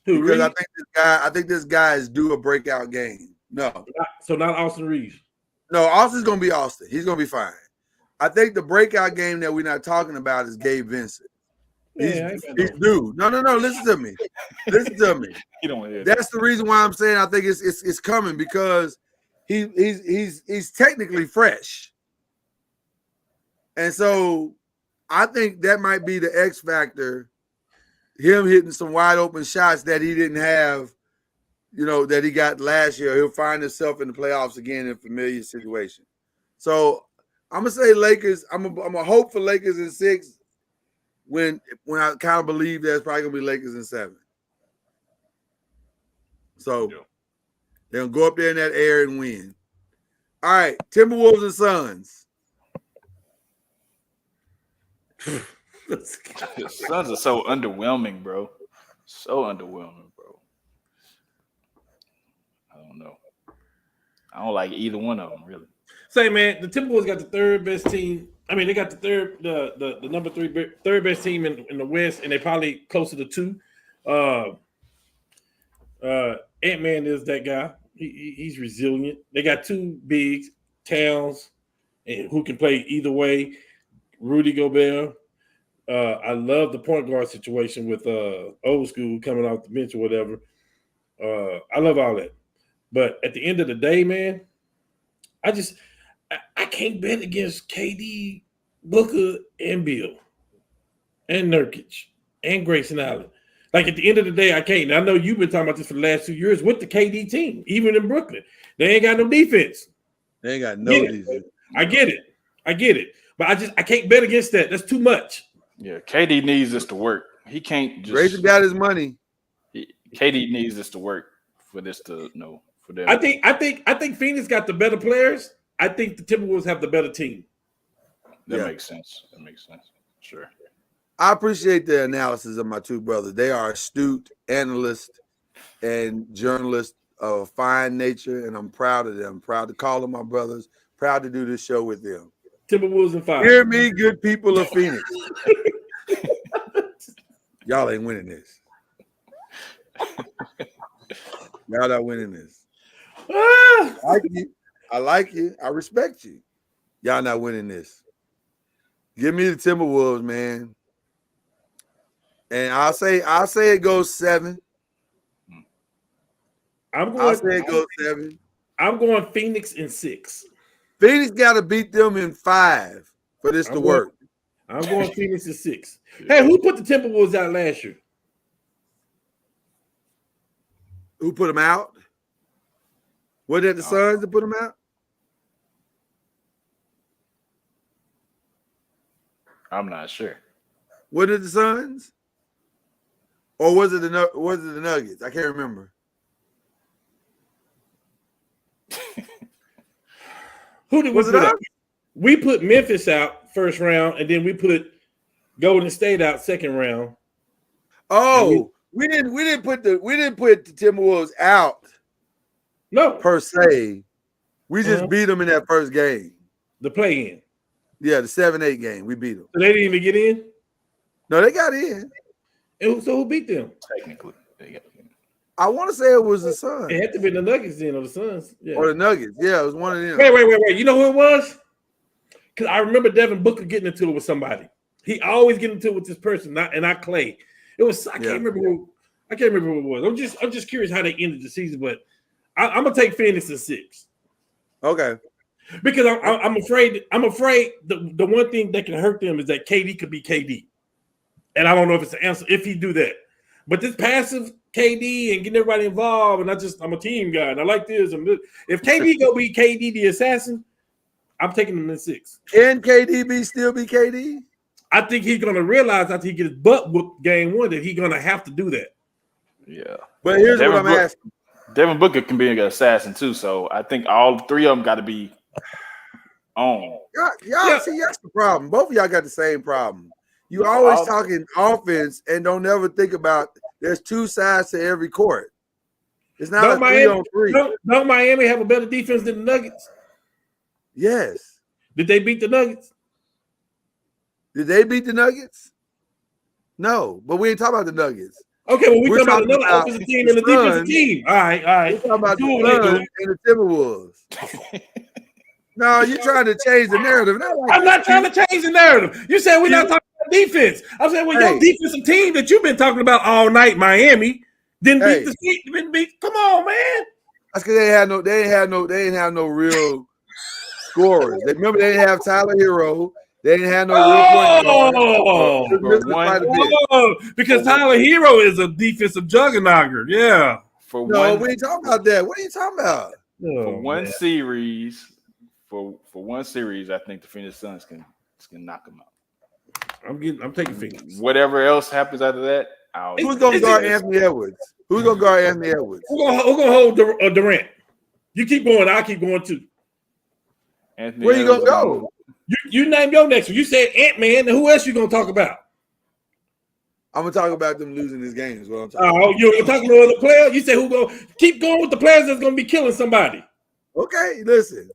Who, because Reed? I think this guy is due a breakout game. No. So not Austin Reeves. No, Austin's gonna be Austin. He's gonna be fine. I think the breakout game that we're not talking about is Gabe Vincent. He's due. No. Listen to me. Listen to me. You don't hear That's the reason why I'm saying I think it's coming, because he's technically fresh, and so I think that might be the X factor. Him hitting some wide open shots that he didn't have, that he got last year. He'll find himself in the playoffs again in a familiar situation. So I'm gonna say Lakers. I'm gonna hope for Lakers in 6. When I kind of believe there's probably gonna be Lakers in 7. So they're gonna go up there in that air and win. All right, Timberwolves and Suns. The Suns are so underwhelming, bro. So underwhelming, bro. I don't know. I don't like either one of them, really. Say, man, the Timberwolves got the third best team. I mean, they got the number 3 third best team in the West, and they probably closer to 2. Ant-Man is that guy. He's resilient. They got 2 bigs, Towns, and who can play either way. Rudy Gobert. I love the point guard situation with old school coming off the bench or whatever. I love all that. But at the end of the day, man, I can't bet against KD, Booker, and Bill, and Nurkic, and Grayson Allen. Like, at the end of the day, I can't. And I know you've been talking about this for the last 2 years with the KD team, even in Brooklyn. They ain't got no defense. They ain't got no defense. I get it. But I can't bet against that. That's too much. Yeah, KD needs this to work. He can't just. Grayson got his money. KD needs this to work for this to for them. I think Phoenix got the better players. I think the Timberwolves have the better team. That makes sense. Sure. I appreciate the analysis of my 2 brothers. They are astute analysts and journalists of fine nature, and I'm proud of them. Proud to call them my brothers. Proud to do this show with them. Timberwolves and 5. Hear me, good people of Phoenix. Y'all ain't winning this. Y'all not winning this. I like you. I respect you. Y'all not winning this. Give me the Timberwolves, man. And I'll say it goes 7. I'll say it goes 7. I'm going Phoenix in 6. Phoenix got to beat them in 5 for this to work. I'm going Phoenix in 6. Hey, who put the Timberwolves out last year? Who put them out? Was it the Suns that put them out? I'm not sure. Was it the Suns? Or was it the Nuggets? I can't remember. Who did we put out? We put Memphis out first round, and then we put Golden State out second round. Oh, we didn't put the Timberwolves out. No, per se. We just beat them in that first game. The play-in. Yeah, the 7-8 game. We beat them. So they didn't even get in? No, they got in. And so who beat them? Technically, they got in. I want to say it was the Suns. It had to be the Nuggets then, or the Suns. Yeah. Or the Nuggets. Yeah, it was one of them. Wait. You know who it was? Because I remember Devin Booker getting into it with somebody. He always get into it with this person, not Clay. It was I can't remember who it was. I'm just curious how they ended the season, but I'm gonna take Phoenix in 6. Okay. Because I'm afraid the one thing that can hurt them is that KD could be KD. And I don't know if it's the answer if he do that. But this passive KD and getting everybody involved, and I'm a team guy, and I like this. And this. If KD go be KD the assassin, I'm taking him in 6. Can KD still be KD? I think he's gonna realize after he gets his butt whooped game 1 that he's gonna have to do that. Yeah. But here's what I'm asking. Devin Booker can be an assassin too, so I think all 3 of them got to be on. Y'all see, that's the problem. Both of y'all got the same problem. You always talking offense and don't ever think about there's 2 sides to every court. It's not a 3-on-3. Don't Miami have a better defense than the Nuggets? Yes. Did they beat the Nuggets? Did they beat the Nuggets? No, but we ain't talking about the Nuggets. Okay, well, we're talking about another offensive team and a defensive team. All right. We're talking about the Suns and the Timberwolves. No, you're trying to change the narrative. I'm not trying to change the narrative. You said we're not talking about defense. I'm saying, well, your defensive team that you've been talking about all night, Miami, didn't beat the team. Come on, man. That's because they didn't have no real scorers. Remember, they didn't have Tyler Hero. They didn't have no real point guard. Because Tyler Hero is a defensive juggernaut. Yeah. We ain't talking about that. What are you talking about? For one series, I think the Phoenix Suns can knock them out. I'm taking Phoenix. Whatever else happens after that, who's gonna guard Anthony Edwards? Who's gonna guard Anthony Edwards? Who's gonna hold Durant? You keep going. I'll keep going too. Anthony Where you gonna go? You name your next one. You said Ant-Man, and who else you gonna talk about? I'm gonna talk about them losing this game. Is what I'm talking about. Oh, you're gonna talk about other players? You said who go keep going with the players that's gonna be killing somebody. Okay, listen.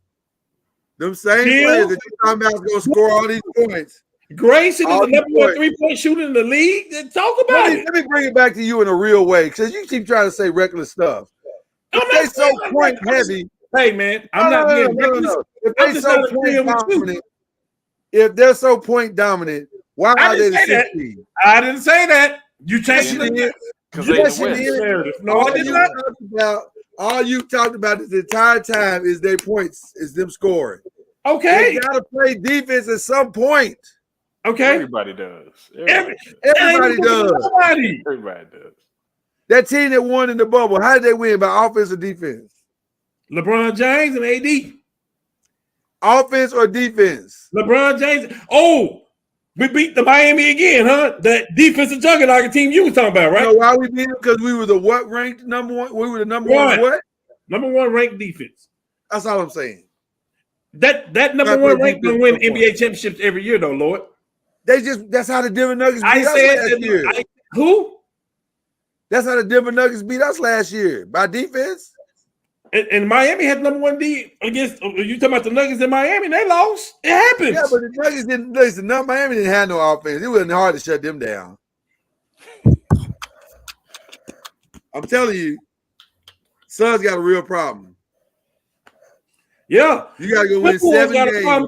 Them same players that you're talking about is gonna score all these points. Grayson is the number 1 3-point shooter in the league. Then talk about it. Let me bring it back to you in a real way, because you keep trying to say reckless stuff. If they so point heavy. Hey man, I'm not being reckless. If they so point dominant, if they're so point dominant, why are they the 6th seed? I didn't say that. You changed it. No, I did not. All you talked about this entire time is their points, is them scoring. Okay. They gotta play defense at some point. Okay. Everybody does. Everybody does. Everybody does. That team that won in the bubble, how did they win? By offense or defense? LeBron James and AD. Offense or defense? LeBron James. Oh, we beat the Miami again, huh? That defensive juggernaut team you were talking about, right? You know why we beat them? Because we were the what ranked number 1? We were the number 1 what? Number 1 ranked defense. That's all I'm saying. That number 1 ranked gonna win NBA championships every year, though, Lord. That's how the Denver Nuggets beat us last year. Who? That's how the Denver Nuggets beat us last year. By defense. And Miami had number 1 D against you talking about the Nuggets in Miami, they lost. It happens. Yeah, but the Nuggets didn't listen. Miami didn't have no offense. It wasn't hard to shut them down. I'm telling you, Suns got a real problem. Yeah. You gotta go win 7 games.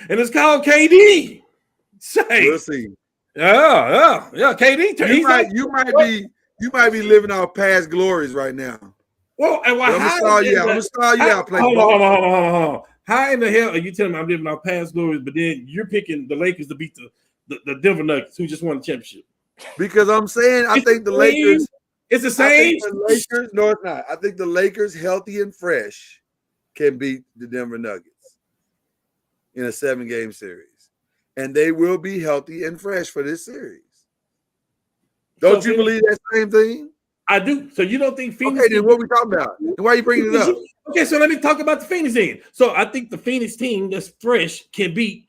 And it's called KD. We'll see. Yeah. KD. You might be living off past glories right now. Well, and I'm gonna stall you out. Hold on. How in the hell are you telling me I'm living off past glories, but then you're picking the Lakers to beat the Denver Nuggets, who just won the championship? Because I'm saying I think the Lakers. It's the same. No, it's not. I think the Lakers, healthy and fresh, can beat the Denver Nuggets in a 7-game series, and they will be healthy and fresh for this series. Don't you believe that same thing? I do. So you don't think Phoenix? Okay, then what we talking about? And why are you bringing it up? Okay, so let me talk about the Phoenix then. So I think the Phoenix team that's fresh can beat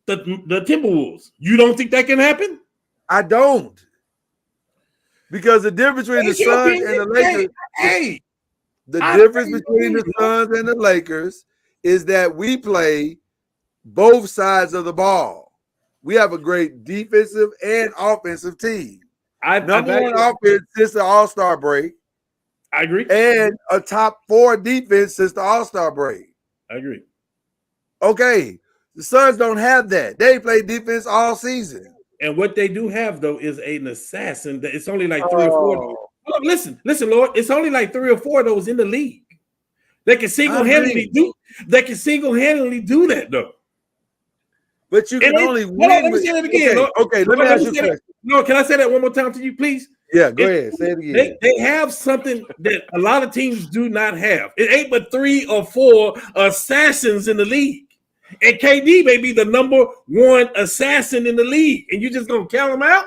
the Timberwolves. You don't think that can happen? I don't. Because the difference between the Suns and the Lakers, between the Suns and the Lakers is that we play both sides of the ball. We have a great defensive and offensive team. Number one offense since the All-Star break. I agree. And a top 4 defense since the All-Star break. I agree. Okay. The Suns don't have that. They play defense all season. And what they do have, though, is an assassin. That it's only like 3 or 4. Oh, listen, Lord. It's only like 3 or 4 of those in the league. They can single-handedly do. They can single-handedly do that, though. But you can only win. Let me say that again. Okay, let me ask you a question. No, can I say that one more time to you, please? Yeah, go ahead. Say it again. They have something that a lot of teams do not have. It ain't but 3 or 4 assassins in the league. And KD may be the number 1 assassin in the league. And you just gonna count him out?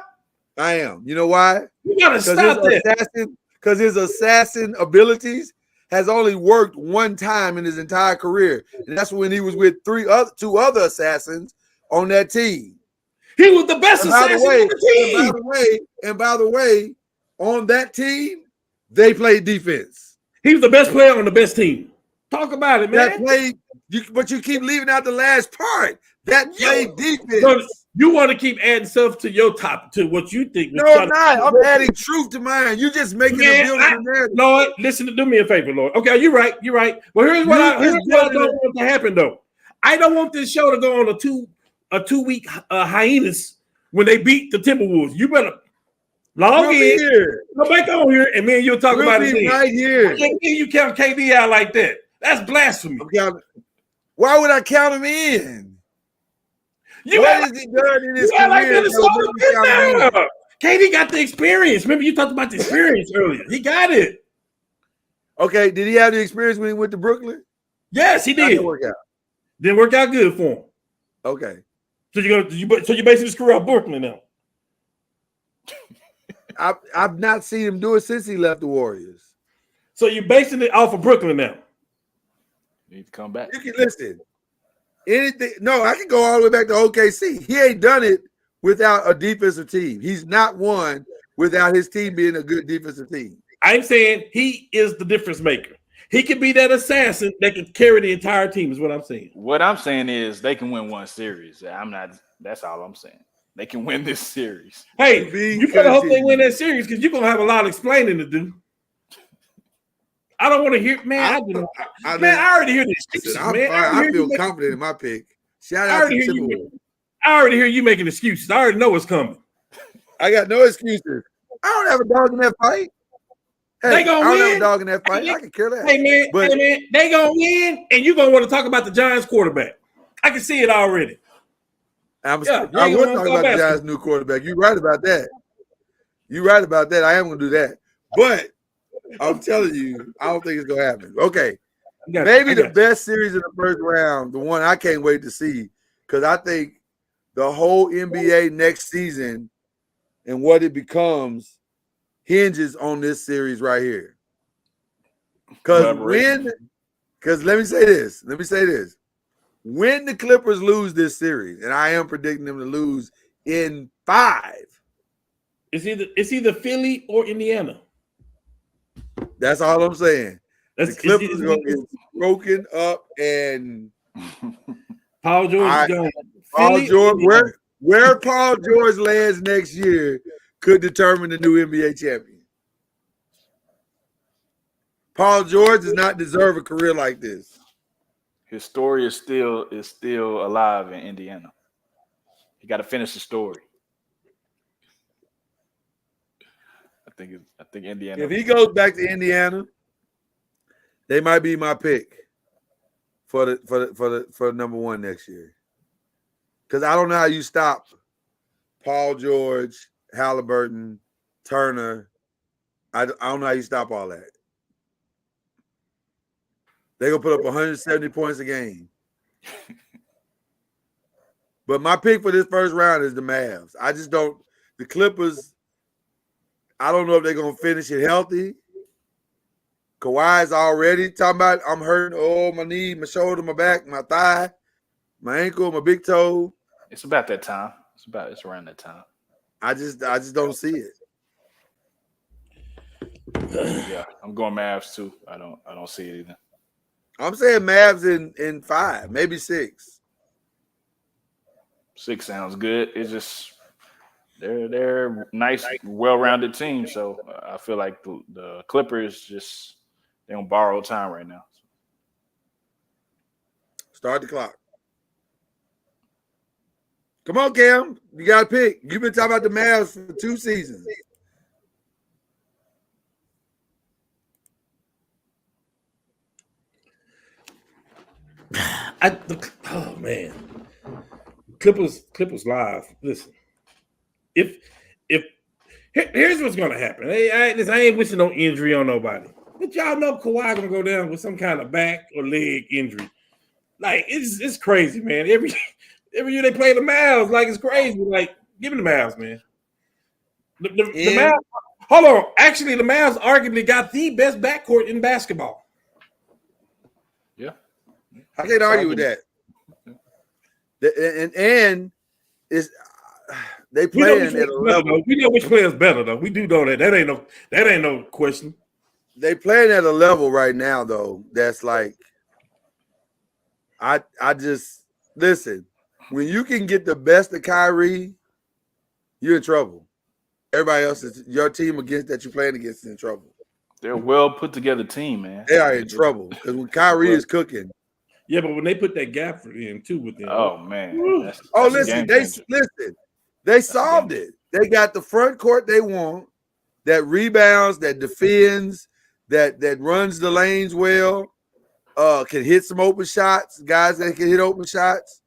I am. You know why? You gotta stop that. Because his assassin abilities has only worked one time in his entire career. And that's when he was with 2 other assassins on that team. He was the best assassin on the team. And by the way, on that team, they played defense. He was the best player on the best team. Talk about it, man. But you keep leaving out the last part. That played defense. You want to keep adding stuff to your top, to what you think. No, I'm not. I'm adding truth to mine. You just making a building narrative. Lord, listen, do me a favor, Lord. Okay, you're right. Well, here's what I don't want to happen, though. I don't want this show to go on a 2-week hiatus when they beat the Timberwolves. You better log in, come back on here, and me and you'll talk about it right here. I can't hear you count KD out like that. That's blasphemy. Why would I count him in? What has he done in his career? KD got the experience. Remember, you talked about the experience earlier. He got it. Okay, did he have the experience when he went to Brooklyn? Yes, he did. Didn't work out. Didn't work out good for him. Okay. So you basically screw out Brooklyn now. I've not seen him do it since he left the Warriors. So you're basing it off of Brooklyn now. Need to come back. You can listen. Anything? No, I can go all the way back to OKC. He ain't done it without a defensive team. He's not won without his team being a good defensive team. I'm saying he is the difference maker. He can be that assassin that can carry the entire team, is what I'm saying. What I'm saying is they can win one series. That's all I'm saying. They can win this series. Hey, you better hope they win that series because you're going to have a lot of explaining to do. I don't want to hear, man. I already hear this. Excuses, man. I feel confident in my pick. Shout out to Timberwolves. I already hear you making excuses. I already know what's coming. I got no excuses. I don't have a dog in that fight. Hey, they gonna I don't win. have a dog in that fight. I can care less. Hey man, they gonna win, and you gonna want to talk about the Giants quarterback. I can see it already. I would talk about the Giants' new quarterback. You're right about that. I am gonna do that. But I'm telling you, I don't think it's gonna happen. Okay. Maybe the best series in the first round, the one I can't wait to see, because I think the whole NBA next season and what it becomes hinges on this series right here. Because let me say this. When the Clippers lose this series, and I am predicting them to lose in 5. It's either Philly or Indiana. That's all I'm saying. The Clippers are going to get broken up, and Paul George is going. Where Paul George lands next year could determine the new NBA champion. Paul George does not deserve a career like this. His story is still alive in Indiana. You got to finish the story. think Indiana. If he goes back to Indiana, they might be my pick for the number one next year. Because I don't know how you stop Paul George, Halliburton, Turner. I don't know how you stop all that. They're going to put up 170 points a game. But my pick for this first round is the Mavs. I just don't – the Clippers, I don't know if they're going to finish it healthy. Kawhi's already talking about I'm hurting. Oh, my knee, my shoulder, my back, my thigh, my ankle, my big toe. It's about that time. It's around that time. I just don't see it. Yeah, I'm going Mavs too. I don't see it either. I'm saying Mavs in 5, maybe 6. 6 sounds good. It's just they're nice, well-rounded team. So I feel like the Clippers just they on borrowed time right now. Start the clock. Come on, Cam. You got to pick. You've been talking about the Mavs for 2 seasons. Oh man, Clippers live. Listen, if here's what's gonna happen. I ain't wishing no injury on nobody, but y'all know Kawhi gonna go down with some kind of back or leg injury. Like it's crazy, man. Every year they play the Mavs, like it's crazy. Like give me the Mavs, man. The Mavs. Hold on. Actually, the Mavs arguably got the best backcourt in basketball. Yeah. I can't argue with that. And it's they playing at a level. We know which player's better, though. We do know that. That ain't no question. They playing at a level right now, though. That's like, I just listen. When you can get the best of Kyrie, you're in trouble. Everybody else is your team against that you're playing against is in trouble. They're a well put together team, man. They are in trouble because when Kyrie is cooking. Yeah, but when they put that gap in too with them. Oh man. Listen, they solved it. They got the front court they want, that rebounds, that defends, that runs the lanes well, can hit some open shots, guys that can hit open shots.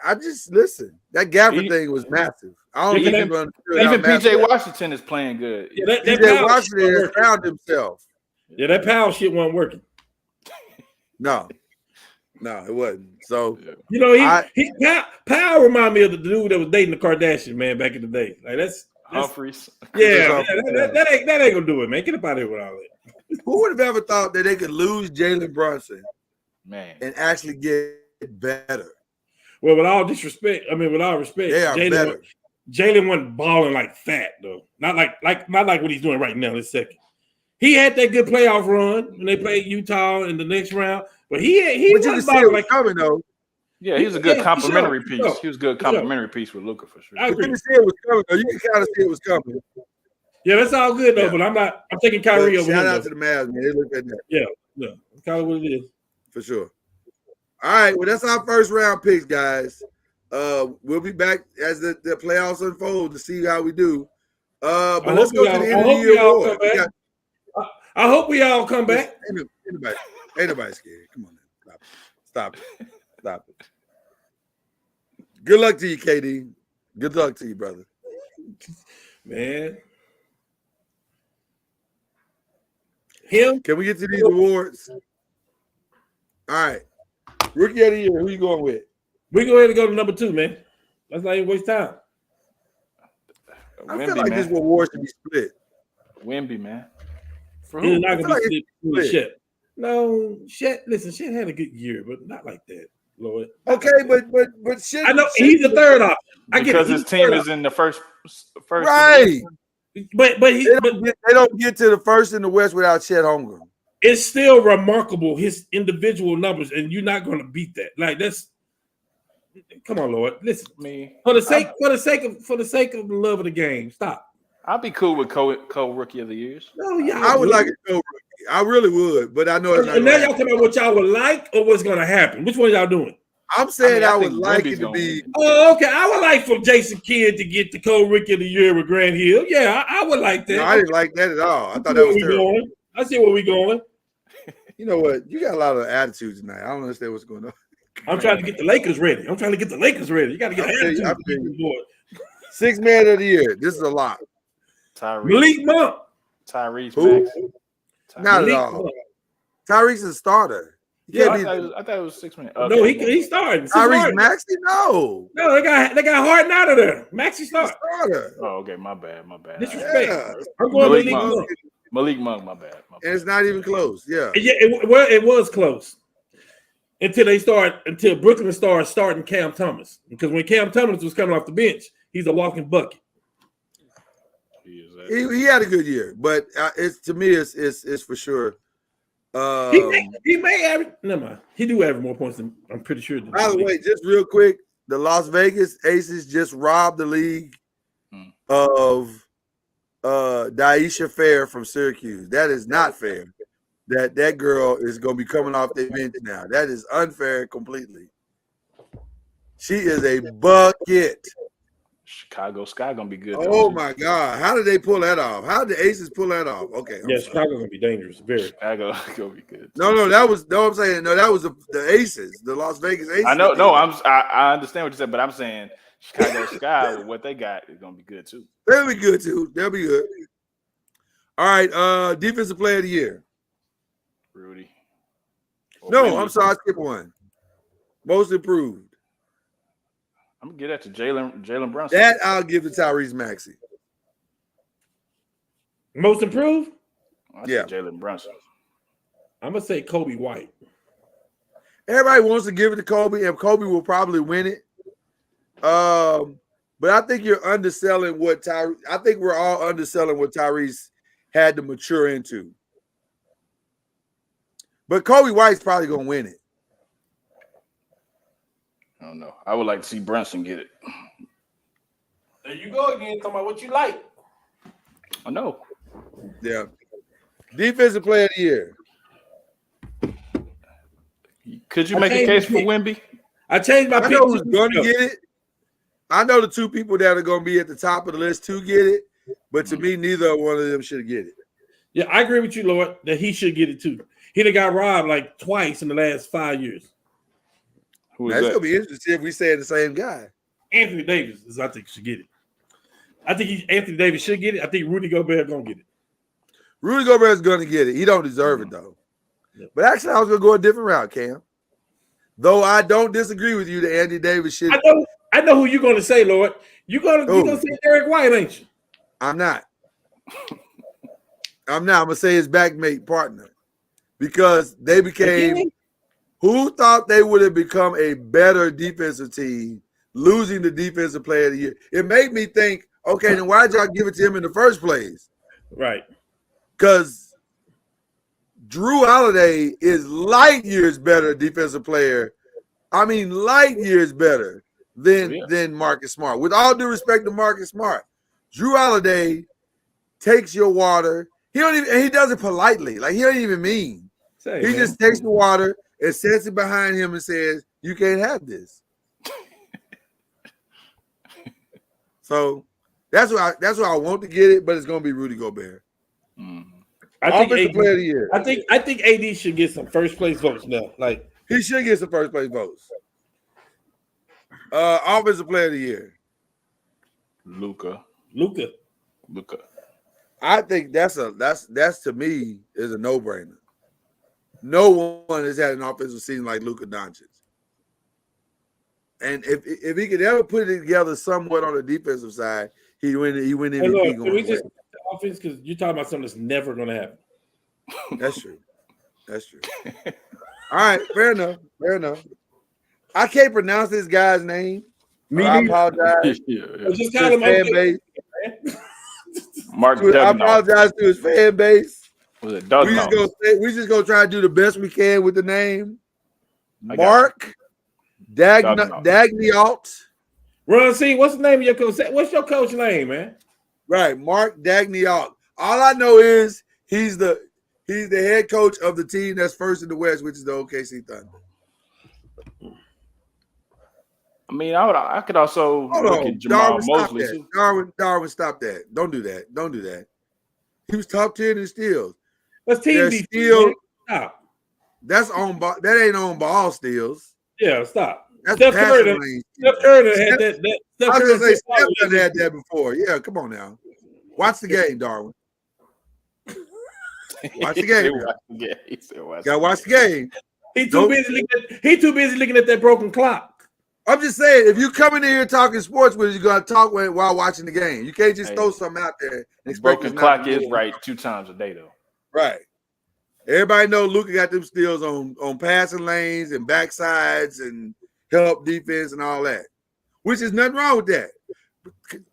I just listen. That Gafford thing was massive. I don't think people understood. Even PJ Washington is playing good. Yeah, PJ Washington has found himself. Yeah, that Powell shit wasn't working. No, it wasn't. So you know, Powell remind me of the dude that was dating the Kardashian man back in the day. Like that's Humphreys. Yeah, that ain't gonna do it, man. Get up out of here with all that. Who would have ever thought that they could lose Jalen Brunson, man, and actually get better? Well, with all respect, they are better. Jalen wasn't balling like that though. Not like what he's doing right now. This second, he had that good playoff run when they played Utah in the next round, but he wasn't balling like coming though. Yeah, he was a good complimentary piece. Sure. He was a good complimentary piece with Luka for sure. I couldn't see it was coming though. You can kind of see it was coming. Yeah, that's all good though. Yeah. But I'm taking Kyrie over. Shout out to the Mavs, man. They look at that. Yeah, that's kind of what it is for sure. All right, well, that's our first round picks, guys. We'll be back as the playoffs unfold to see how we do. But let's go to the end of the year award. I hope we all come back. Ain't nobody scared. Come on, man. Stop it. Good luck to you, KD. Good luck to you, brother. Man. Can we get to these awards? All right. Rookie of the year, who you going with? We go ahead and go to number 2, man. Let's not even waste time. I feel like this award should be split. Wemby, man. For who? Not gonna be split. Chet. No, Chet. Listen, Chet had a good year, but not like that, Lloyd. Okay, but Chet. I know he's the third option. Because his team is in the first. Right. But they don't get to the first in the West without Chet Holmgren. It's still remarkable his individual numbers, and you're not going to beat that. Like that's. Come on, Lord. Listen to me. For the sake of the love of the game, stop. I'll be cool with co-rookie of the years. No, yeah, I would like a co-rookie. I really would, but I know it's not. And now y'all talking about what y'all would like or what's going to happen. Which one y'all doing? I'm saying I would think like Wemby's it to gonna be. win. Oh, okay. I would like for Jason Kidd to get the co-rookie of the year with Grant Hill. Yeah, I would like that. No, I didn't like that at all. I thought that where was we terrible. going. I see where we going. You know what? You got a lot of attitude tonight. I don't understand what's going on. I'm trying to get the Lakers ready. You got to get attitude. I feel you. 6 man of the year. This is a lot. Malik Monk. Tyrese Who? Max. Not at Malik all. Monk. Tyrese is a starter. Yeah, Yeah, I thought it was 6 minutes. No, he started. Tyrese Maxey? No. No, they got Harden out of there. Maxey He's a started. starter. Oh, okay, my bad. Disrespect. Yeah. I'm going Malik Malik Monk. Monk. Malik Monk, my bad. And it's not even close. Yeah. Yeah, it was close until Brooklyn started starting Cam Thomas, because when Cam Thomas was coming off the bench, he's a walking bucket. He had a good year, but it's to me it's for sure. He may average. Never mind. He do average more points than I'm pretty sure. By the way, just real quick, the Las Vegas Aces just robbed the league of Daisha Fair from Syracuse. That is not fair. That girl is going to be coming off their bench now. That is unfair completely. She is a bucket. Chicago Sky gonna be good. Oh my God! How did they pull that off? How did the Aces pull that off? Okay, yeah, Chicago's gonna be dangerous. Very. Chicago gonna be good. No, that was no. I'm saying no. That was the Aces, the Las Vegas Aces. I know. No, I understand what you said, but I'm saying Chicago Sky with what they got is gonna be good too. They'll be good too. They'll be good. All right. Defensive Player of the Year. Rudy. No, I'm sorry. I skipped one. Most improved. I'm gonna get that to Jalen Brunson. That I'll give to Tyrese Maxey. Most improved? Yeah. Jalen Brunson. I'm gonna say Kobe White. Everybody wants to give it to Kobe, and Kobe will probably win it. But I think you're underselling what Tyrese. I think we're all underselling what Tyrese had to mature into. But Kobe White's probably gonna win it. I don't know. I would like to see Brunson get it. There you go again, talking about what you like. I know. Yeah. Defensive Player of the Year. Could you make a case for Wemby? I changed my I pick. know who's going to get it. I know the two people that are going to be at the top of the list to get it, but to me, neither one of them should get it. Yeah, I agree with you, Lord, that he should get it too. He done got robbed like twice in the last 5 years. Who is That's that? going to be interesting if we say the same guy. Anthony Davis is, I think, should get it. I think Anthony Davis should get it. I think Rudy Gobert gonna get it. Rudy Gobert's going to get it. He don't deserve it, though. Yep. But actually, I was going to go a different route, Cam. Though I don't disagree with you that Anthony Davis should. I know who you're going to say, Lord. You're going to say Derek White, ain't you? I'm not. I'm going to say his backmate partner because they became who thought they would have become a better defensive team losing the defensive player of the year. It made me think, okay, then why'd y'all give it to him in the first place? Right. Because Drew Holiday is light years better defensive player. I mean, light years better than Marcus Smart. With all due respect to Marcus Smart, Drew Holiday takes your water. He does it politely. Like he don't even mean. He just takes the water and sets it behind him and says, "You can't have this." So that's why I want to get it, but it's going to be Rudy Gobert. Offensive Player of the Year. I think AD should get some first place votes now. Like he should get some first place votes. Offensive Player of the Year. Luka. I think that's to me is a no-brainer. No one has had an offensive season like Luka Doncic. And if he could ever put it together somewhat on the defensive side, he win MVP. Hey, look, can we just offense because you're talking about something that's never going to happen. That's true. All right, fair enough. I can't pronounce this guy's name. I apologize. Just call him fan base. Mark I apologize to his fan base. Was it we just gonna try to do the best we can with the name. Mark Dagniault. Ron C, what's the name of your coach? What's your coach name, man? Right, Mark Dagniault. All I know is he's the head coach of the team that's first in the West, which is the OKC Thunder. I mean, I could also Hold look on, at Jamal Darwin, stop Mosley that. too. Darwin, stop that. Don't do that. Don't do that. He was top 10 in steals. That's team There's defense. still Man. Stop. that's on ball. That ain't on ball steals. Yeah, stop. That's Steph passing Curry, lane. Steph Curry had that. Steph I was Curry gonna say Steph done had that before. Yeah, come on now. Watch the game, Darwin. Watch the game. He said, Gotta watch the game. He too busy looking at that broken clock. I'm just saying, if you coming in here talking sports with us, you're gonna talk while watching the game. You can't just throw something out there. And broken clock is right 2 times a day though. Right. Everybody know Luka got them steals on passing lanes and backsides and help defense and all that, which is nothing wrong with that.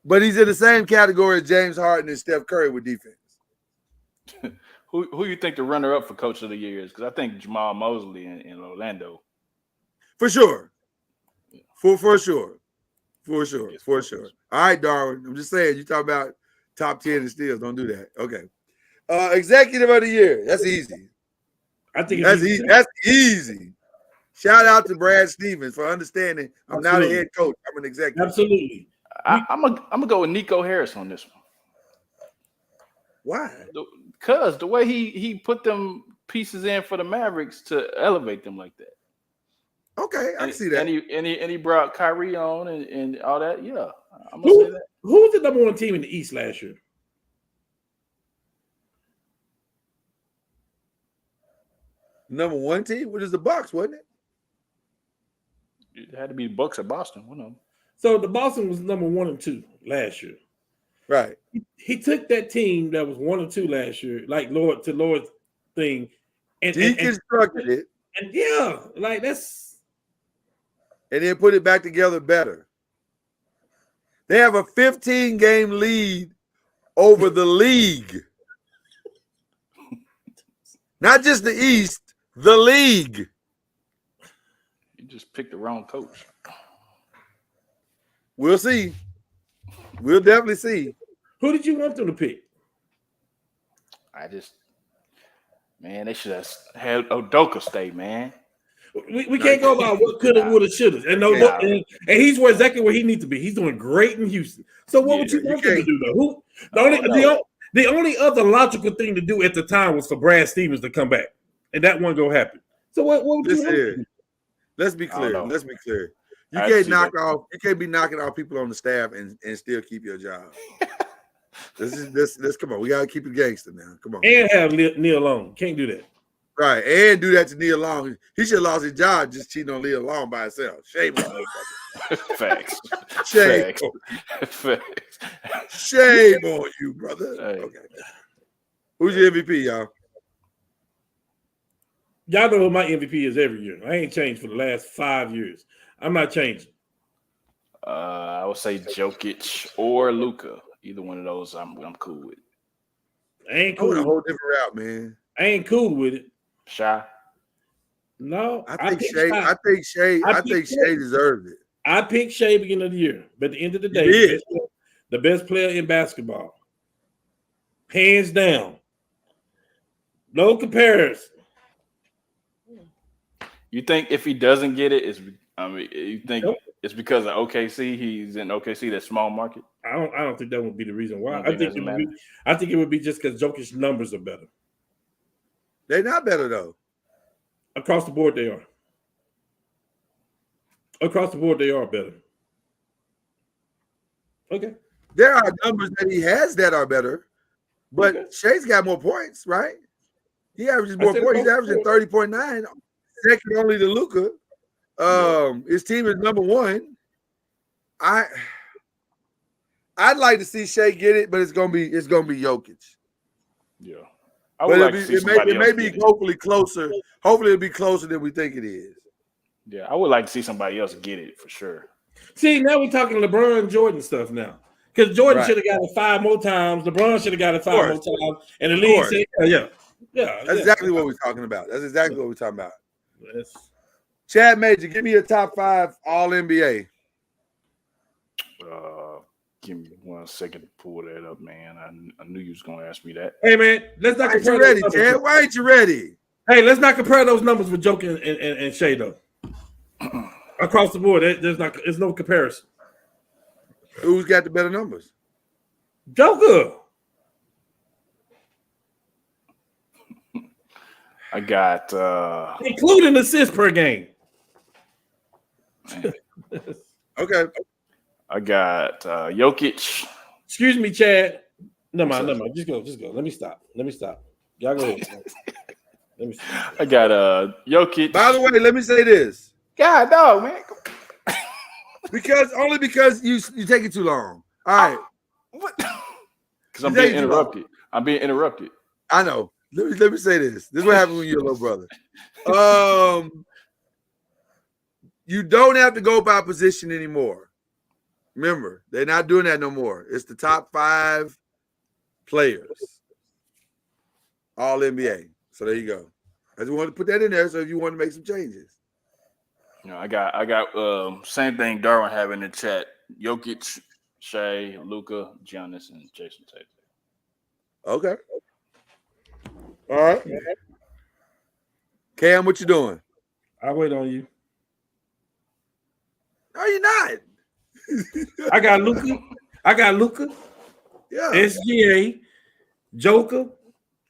But he's in the same category as James Harden and Steph Curry with defense. Who you think the runner-up for Coach of the Year is? Because I think Jamal Mosley in Orlando. For sure. For sure. All right, Darwin. I'm just saying, you talk about top 10 in steals. Don't do that. Okay. Executive of the Year. That's easy. I think that's easy. That's easy. Shout out to Brad Stevens for understanding I'm not a head coach. I'm an executive. Absolutely. I'm gonna go with Nico Harris on this one. Why? Because the way he put them pieces in for the Mavericks to elevate them like that. Okay, I can see that. And he brought Kyrie on and all that. Yeah, I'm gonna say that. Who was the number 1 team in the East last year? Number 1 team? What is the Bucks, wasn't it? It had to be the Bucks or Boston. One of them. So the Boston was number 1 and 2 last year. Right. He took that team that was 1 and 2 last year, like Lord's thing, and deconstructed it. And yeah, like that's, and then put it back together better. They have a 15-game lead over the league. Not just the East, the league. You just picked the wrong coach. We'll see. We'll definitely see. Who did you want them to pick? Man, they should have had Udoka stay, man. We can't go about what coulda, woulda, shoulda. And he's exactly where he needs to be. He's doing great in Houston. So what would you want him to do though? The only other logical thing to do at the time was for Brad Stevens to come back, and that wasn't gonna happen. So what would you want him to do? Let's be clear. You can't be knocking off people on the staff and still keep your job. This come on. We gotta keep it gangster now. Come on. And have Neil Long. Can't do that. Right. And do that to Neil Long. He should have lost his job just cheating on Neil Long by himself. Shame on him. Facts. Shame. Facts. Shame on you, brother. Hey. Okay. Who's your MVP, y'all? Y'all know who my MVP is every year. I ain't changed for the last 5 years. I'm not changing. I would say Jokic or Luka. Either one of those, I'm cool with. I ain't cool. I went a whole different route, man. I ain't cool with it. Shy. No, I think Shea deserved it. I picked Shea beginning of the year, but at the end of the day, the best player in basketball, hands down, no comparison. You think if he doesn't get it, you think it's because of OKC? He's in OKC, that small market. I don't think that would be the reason why. I think it would be just because Jokic's numbers are better. They're not better though. Across the board, they are. Across the board, they are better. Okay. There are numbers that he has that are better, but Shea's got more points, right? He averages more points. He's averaging 30.9, second only to Luka. His team is number 1. I'd like to see Shea get it, but it's gonna be Jokic. Yeah. But it may be hopefully closer. Hopefully it'll be closer than we think it is. Yeah, I would like to see somebody else get it for sure. See, now we're talking LeBron Jordan stuff now. Because Jordan should have got it 5 more times. LeBron should have got it 5 more times. And the league said, yeah. That's exactly what we're talking about. That's exactly what we're talking about. Chad Major, give me a top 5 all NBA. Give me 1 second to pull that up, man. I knew you was gonna ask me that. Hey man, let's not compare. Ready, Chad? Why ain't you ready? Hey, let's not compare those numbers with Joker and Shea though. Across the board, there's no comparison. Who's got the better numbers? Joker. I got including assists per game. Okay. I got Jokic. Excuse me, Chad. No mind. Just go. Let me stop. Y'all go ahead. Let me stop. I got Jokic. By the way, let me say this. God, no, man. Because you take it too long. All right. What? Because I'm being interrupted. I know. Let me say this. This is what happens when you're a little brother. You don't have to go by position anymore. Remember, they're not doing that no more. It's the top 5 players. All NBA. So there you go. I just wanted to put that in there so if you want to make some changes. You know, I got same thing Darwin have in the chat. Jokic, Shea, Luka, Giannis, and Jason Tatum. Okay. All right. Cam, what you doing? I'll wait on you. No, you're not. I got Luka. Yeah. SGA, Joker.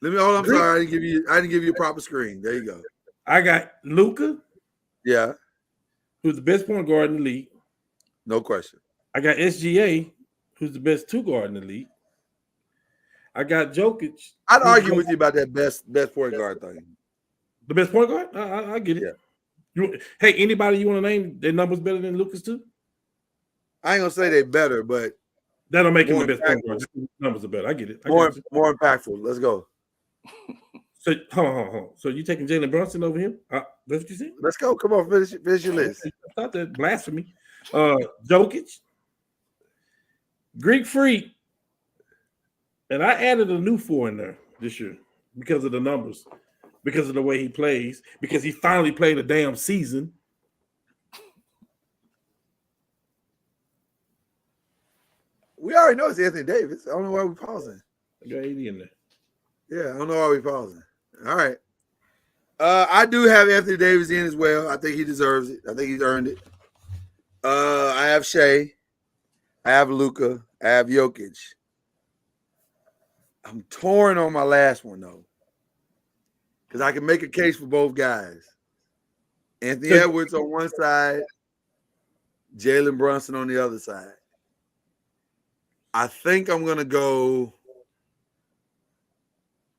Hold on. I'm sorry. I didn't give you a proper screen. There you go. I got Luka. Yeah. Who's the best point guard in the league. No question. I got SGA, who's the best 2 guard in the league. I got Jokic. I'd argue with you about that best point guard thing. The best point guard? I get it. Yeah. Hey, anybody you want to name their numbers better than Lucas too? I ain't gonna say they're better, but that don't make him the best point guard. Numbers are better. I get it. More impactful. Let's go. So hold on. So you taking Jalen Brunson over him? That's what you said? Let's go. Come on, finish your list. I thought that blasphemy. Jokic, Greek Freak, and I added a new 4 in there this year because of the numbers, because of the way he plays, because he finally played a damn season. We already know it's Anthony Davis. I don't know why we're pausing. I got 80 in there. Yeah, I don't know why we're pausing. All right. I do have Anthony Davis in as well. I think he deserves it. I think he's earned it. I have Shea. I have Luka. I have Jokic. I'm torn on my last one, though, because I can make a case for both guys. Anthony Edwards on one side, Jalen Brunson on the other side. I think I'm going to go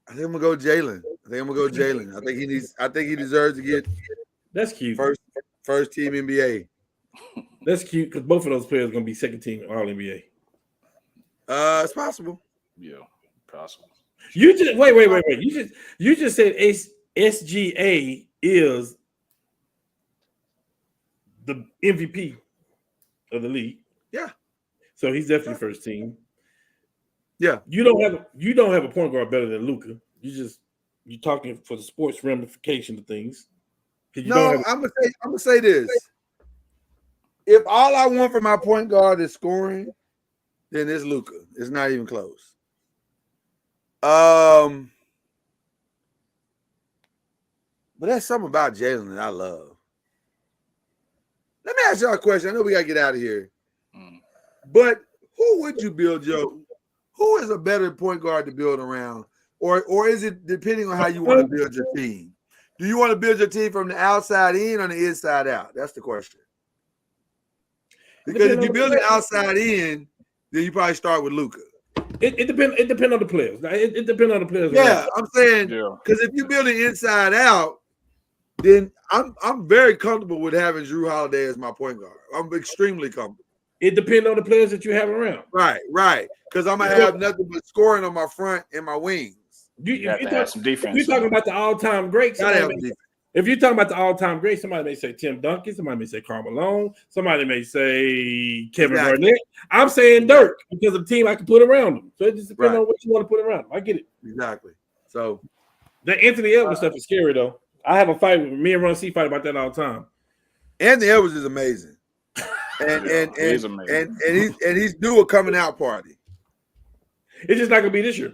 Jalen. I think he deserves to get that's cute. First team NBA. That's cute because both of those players are going to be second team All NBA. It's possible. Yeah, possible. You just wait. You just said SGA is the MVP of the league. Yeah. So he's definitely first team. Yeah. You don't have a point guard better than Luka. You're talking for the sports ramification of things. I'm gonna say this. If all I want from my point guard is scoring, then it's Luka. It's not even close. But that's something about Jalen that I love. Let me ask y'all a question. I know we gotta get out of here. But who would you build, Joe? Who is a better point guard to build around? Or is it depending on how you want to build your team? Do you want to build your team from the outside in or the inside out? That's the question. Because if you build it outside in, then you probably start with Luka. It depends on the players. It depends on the players. Yeah, I'm saying because if you build it inside out, then I'm very comfortable with having Drew Holiday as my point guard. I'm extremely comfortable. It depends on the players that you have around. Right. Because I'm gonna have nothing but scoring on my front and my wings. You have to have some defense. If you're talking about the all-time greats, if you're talking about the all-time greats, somebody may say Tim Duncan, somebody may say Karl Malone, somebody may say Kevin Garnett. I'm saying Dirk because of the team I can put around him. So it just depends on what you want to put around him. I get it. Exactly. So the Anthony Edwards stuff is scary though. I have a fight with me and Ron C fight about that all the time. Anthony Edwards is amazing. And he's due a coming out party. It's just not gonna be this year.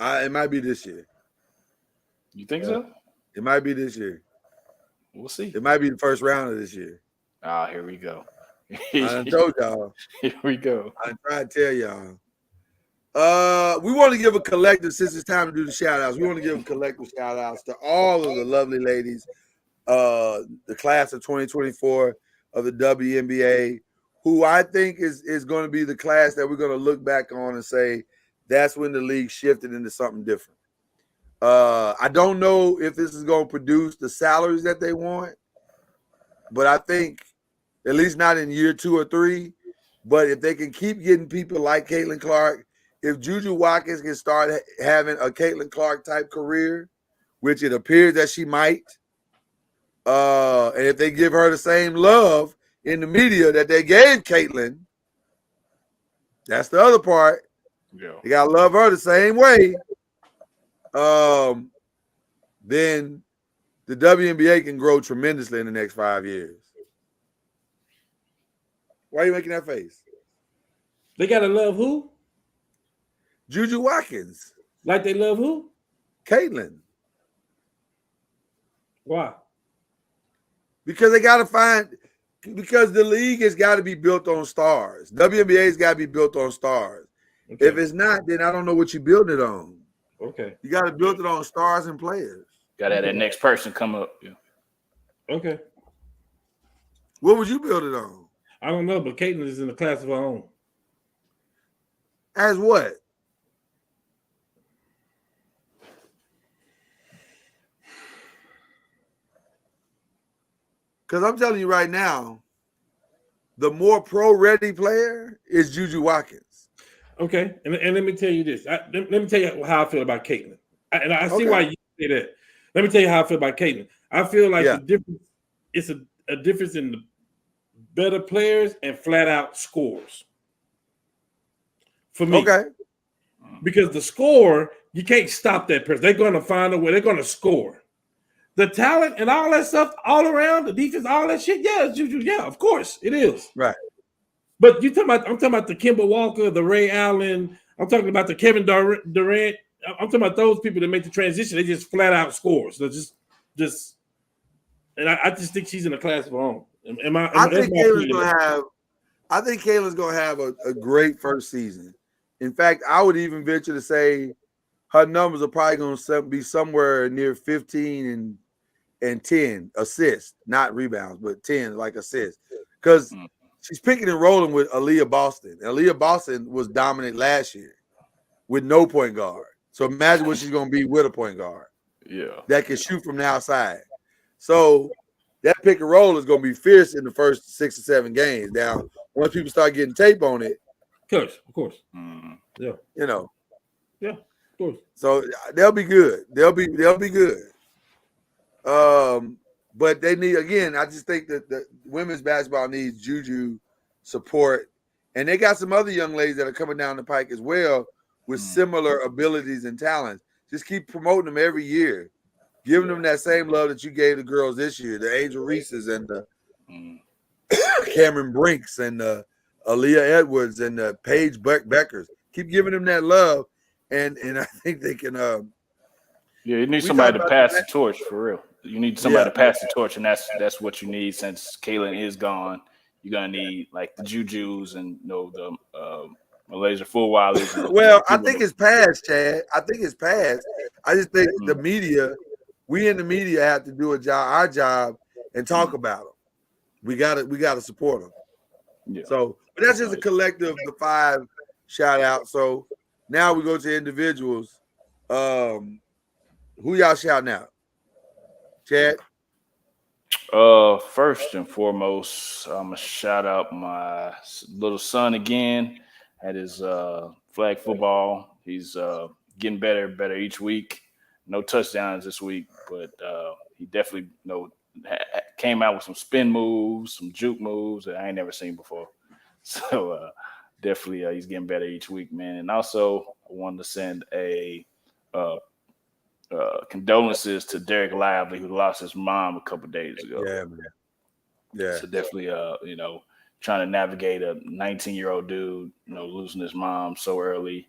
It might be this year. You think so? It might be this year. We'll see. It might be the first round of this year. Ah, here we go. I done told y'all. Here we go. I try to tell y'all. We want to give a collective, since it's time to do the shout outs, we want to give a collective shout outs to all of the lovely ladies, the class of 2024 of the WNBA, who I think is going to be the class that we're going to look back on and say, that's when the league shifted into something different. I don't know if this is going to produce the salaries that they want, but I think, at least not in year 2 or 3, but if they can keep getting people like Caitlin Clark, if Juju Watkins can start having a Caitlin Clark type career, which it appears that she might, and if they give her the same love in the media that they gave Caitlin, that's the other part. Yeah. You gotta love her the same way. Then the WNBA can grow tremendously in the next 5 years. Why are you making that face? They gotta love who? Juju Watkins. Like they love who? Caitlin. Why? Because they gotta because the league has got to be built on stars. WNBA's got to be built on stars. Okay. If it's not, then I don't know what you build it on. Okay. You got to build it on stars and players. Got to have that next person come up. Yeah. Okay. What would you build it on? I don't know, but Caitlin is in the class of her own. As what? Because I'm telling you right now, the more pro-ready player is Juju Watkins. Okay, and let me tell you this. Let me tell you how I feel about Caitlin. I see why you say that. Let me tell you how I feel about Caitlin. I feel like the difference, it's a difference in the better players and flat-out scores. For me. Okay. Because the score, you can't stop that person. They're going to find a way. They're going to score. The talent and all that stuff all around, the defense, all that shit, yeah, Juju, yeah, of course, it is. Right. But I'm talking about the Kemba Walker, the Ray Allen, I'm talking about the Kevin Durant. I'm talking about those people that make the transition. They just flat out scores. They're just, and I just think she's in a class of her own. I think Caitlin's gonna have a great first season. In fact, I would even venture to say her numbers are probably going to be somewhere near 15 and 10 assists, not rebounds, but 10 like assists, because she's picking and rolling with Aaliyah Boston. Aaliyah Boston was dominant last year with no point guard. So imagine what she's going to be with a point guard. Yeah, that can shoot from the outside. So that pick and roll is going to be fierce in the first 6 or 7 games. Now, once people start getting tape on it, of course, yeah, of course. So they'll be good. They'll be good. But they need, again, I just think that the women's basketball needs Juju support, and they got some other young ladies that are coming down the pike as well with similar abilities and talents. Just keep promoting them every year, giving them that same love that you gave the girls this year, the Angel Reeses and the Cameron Brinks and the Aaliyah Edwards and the Paige Beckers. Keep giving them that love, and I think they can. You need somebody to pass the torch for real. You need somebody to pass the torch, and that's what you need. Since Caitlin is gone, you're gonna need like the Jujus and the Malaysia Fulwilers. Well, I think it's past, Chad. I think it's past. I just think the media, we in the media have to do our job, and talk about them. We gotta support them. Yeah. So, but that's just a collective of the 5 shout out. So now we go to individuals. Who y'all shouting out? Chad? First and foremost, I'm gonna shout out my little son again at his flag football. He's getting better each week. No touchdowns this week, but he definitely came out with some spin moves, some juke moves that I ain't never seen before. So definitely he's getting better each week, man. And also I wanted to send a condolences to Derek Lively, who lost his mom a couple days ago. Yeah, man. Yeah. So definitely, trying to navigate a 19-year-old dude, losing his mom so early,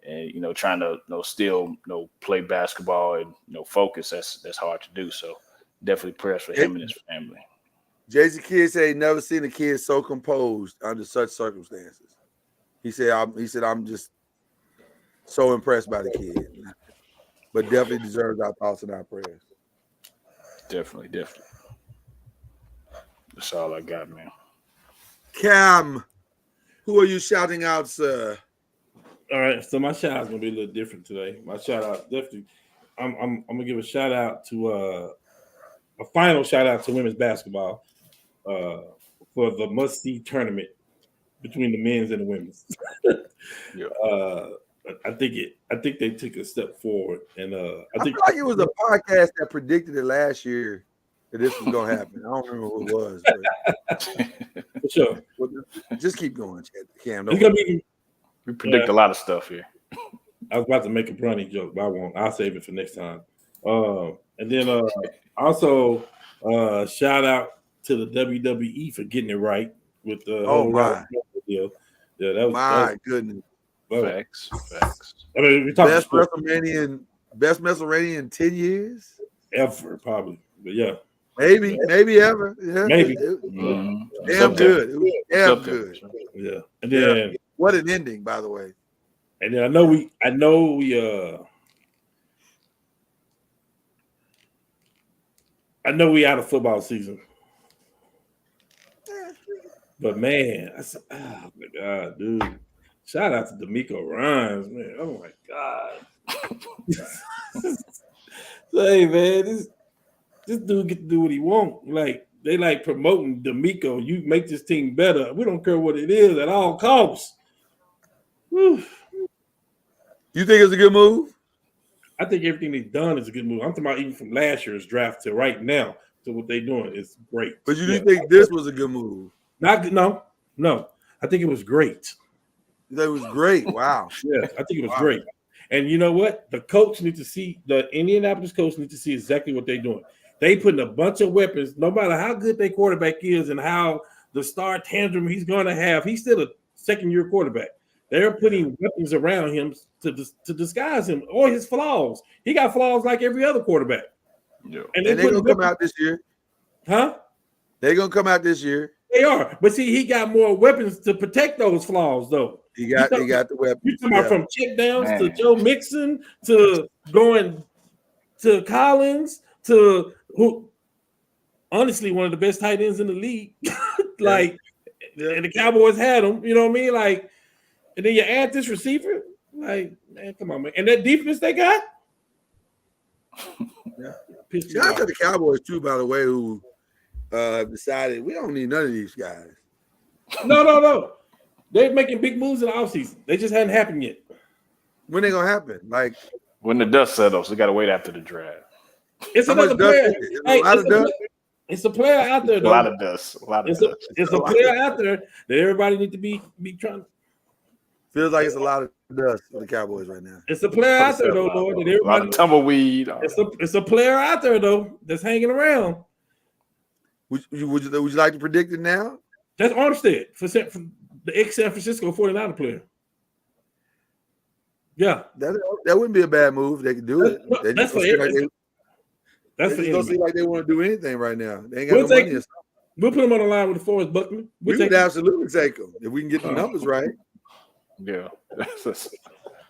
and trying to still play basketball and focus. That's hard to do. So definitely prayers for him and his family. Jason Kidd said he never seen a kid so composed under such circumstances. He said, I'm just so impressed by the kid. But definitely deserves our thoughts and our prayers. Definitely. That's all I got, man. Cam, who are you shouting out, sir? All right, so my shout out's gonna be a little different today. My shout out definitely, I'm gonna give a shout out to a final shout out to women's basketball for the must see tournament between the men's and the women's. Yeah. I think they took a step forward, and I feel like it was a podcast that predicted it last year that this was gonna happen. I don't remember who it was, but for sure. Just keep going, Cam. It's gonna be. We predict a lot of stuff here. I was about to make a brownie joke, but I won't. I'll save it for next time. And then also shout out to the WWE for getting it right with the deal. Yeah, that was goodness. Facts. I mean, we talked best WrestleMania in 10 years? Ever, probably. But yeah. Maybe ever. Yeah. Maybe. Damn good. It was damn good. Yeah. And then what an ending, by the way. And then I know we out of football season. But man, I said, oh my God, dude. Shout out to D'Amico Rhymes, man. Oh my God. Hey man, this dude get to do what he want. Like they like promoting D'Amico. You make this team better. We don't care what it is at all costs. Whew. You think it's a good move? I think everything they've done is a good move. I'm talking about even from last year's draft to right now to what they're doing is great. But you didn't think this was a good move? No. I think it was great. That was great. Wow. Yeah, I think it was great. And you know what? The Indianapolis coach needs to see exactly what they're doing. They putting a bunch of weapons, no matter how good their quarterback is and how the star tantrum he's going to have. He's still a second-year quarterback. They're putting weapons around him to disguise him or his flaws. He got flaws like every other quarterback. Yeah. And they're going to come out this year. Huh? They're going to come out this year. They are. But see, he got more weapons to protect those flaws, though. He got the weapons. You're talking about from check downs to Joe Mixon to going to Collins to who honestly one of the best tight ends in the league. And the Cowboys had him, you know what I mean? Like, and then you add this receiver, like, man, come on, man. And that defense they got. Shout out to the Cowboys too, by the way, who decided we don't need none of these guys. No. They're making big moves in the offseason. They just hadn't happened yet. When they gonna happen? Like when the dust settles, we gotta wait after the draft. It's another player. It's a player out there, though. A lot of dust. It's a player out there that everybody needs to be trying. Feels like it's a lot of dust for the Cowboys right now. It's a player out there, though, Lord. That everybody, a lot of tumbleweed. It's a player out there, though, that's hanging around. Would you like to predict it now? That's Armstead from the ex-San Francisco 49er player. Yeah. That wouldn't be a bad move. They could do it. That's for everything. That's for don't seem like they want to do anything right now. They ain't got no money or something. We'll put them on the line with DeForest Buckman. We would absolutely take them if we can get the numbers right. Yeah. Okay.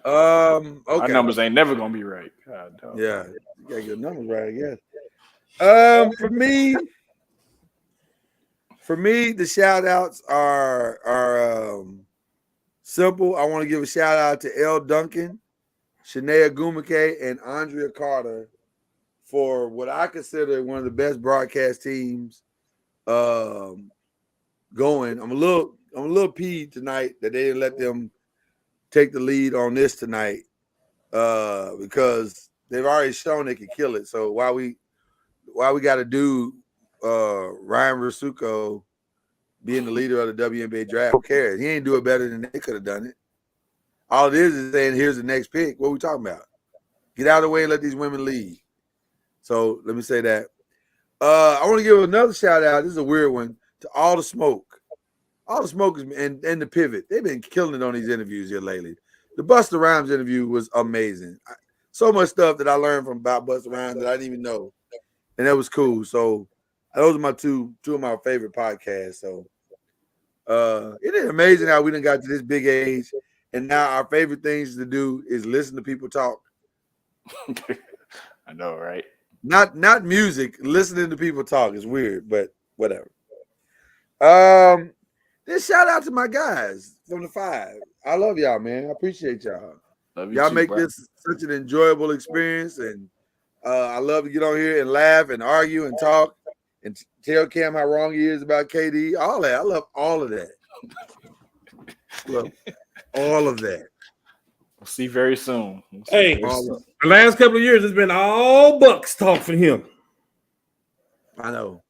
Our numbers ain't never gonna be right. God, yeah, you gotta get the numbers right, I guess. For me, the shout outs are simple. I want to give a shout out to Elle Duncan, Shania Gumake, and Andrea Carter for what I consider one of the best broadcast teams going. I'm a little peeved tonight that they didn't let them take the lead on this tonight because they've already shown they can kill it. So why we got to do Ryan Rasuko being the leader of the WNBA draft? Who cares? He ain't do it better than they could have done it. All it is saying, here's the next pick. What are we talking about? Get out of the way and let these women lead. So let me say that. I want to give another shout out. This is a weird one to All the Smoke. All the Smokers and the Pivot. They've been killing it on these interviews here lately. The Busta Rhymes interview was amazing. So much stuff that I learned about Busta Rhymes that I didn't even know. And that was cool. So Those are my two of my favorite podcasts. So it is amazing how we done got to this big age, and now our favorite things to do is listen to people talk. I know, right? Not music. Listening to people talk is weird, but whatever. Then shout out to my guys from the 5. I love y'all, man. I appreciate y'all. Love you Y'all too, make bro. this such an enjoyable experience, and I love to get on here and laugh and argue and talk and tell Cam how wrong he is about KD. All that. I love all of that. Love all of that. We'll see very soon. Hey, The last couple of years, it's been all Bucks talk for him. I know.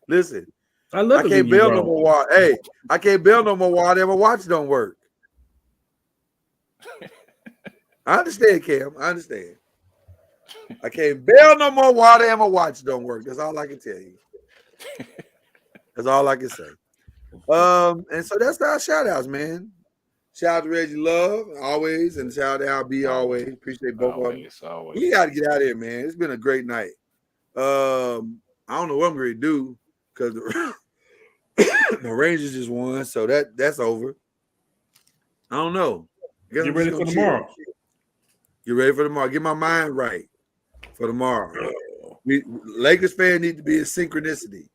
Listen, I love I it can't when you bail no wrong. more while. Hey, I can't bail no more while my watch don't work. I understand, Cam. I understand. I can't bail no more while my watch don't work. That's all I can tell you. That's all I can say. And so that's our shout outs, man. Shout out to Reggie Love always, and shout out to Al B always. Appreciate both of them. Always. We got to get out of here, man. It's been a great night. I don't know what I'm going to do because the Rangers just won, so that's over. I don't know. Get ready for tomorrow. Get ready for tomorrow. Get my mind right for tomorrow. Lakers fans need to be in synchronicity.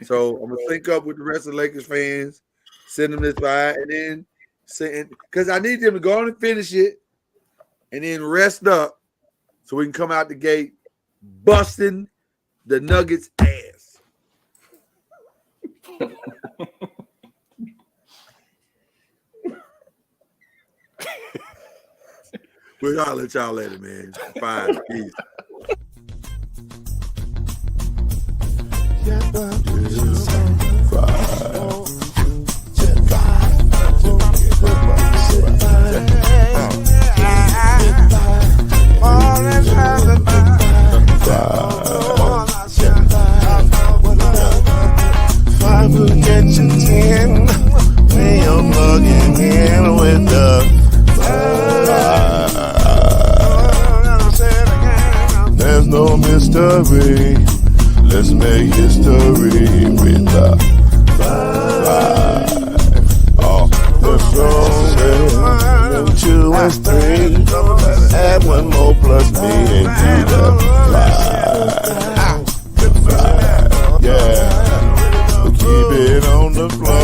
So I'm going to sync up with the rest of the Lakers fans, send them this vibe, and then because I need them to go on and finish it and then rest up so we can come out the gate busting the Nuggets' ass. We'll holler at y'all later, man. Fine. Peace. There's no mystery. Let's make history with the vibe. Oh, the song is 2 and 3. Add 1 more plus me into the vibe. Yeah, keep it on the floor.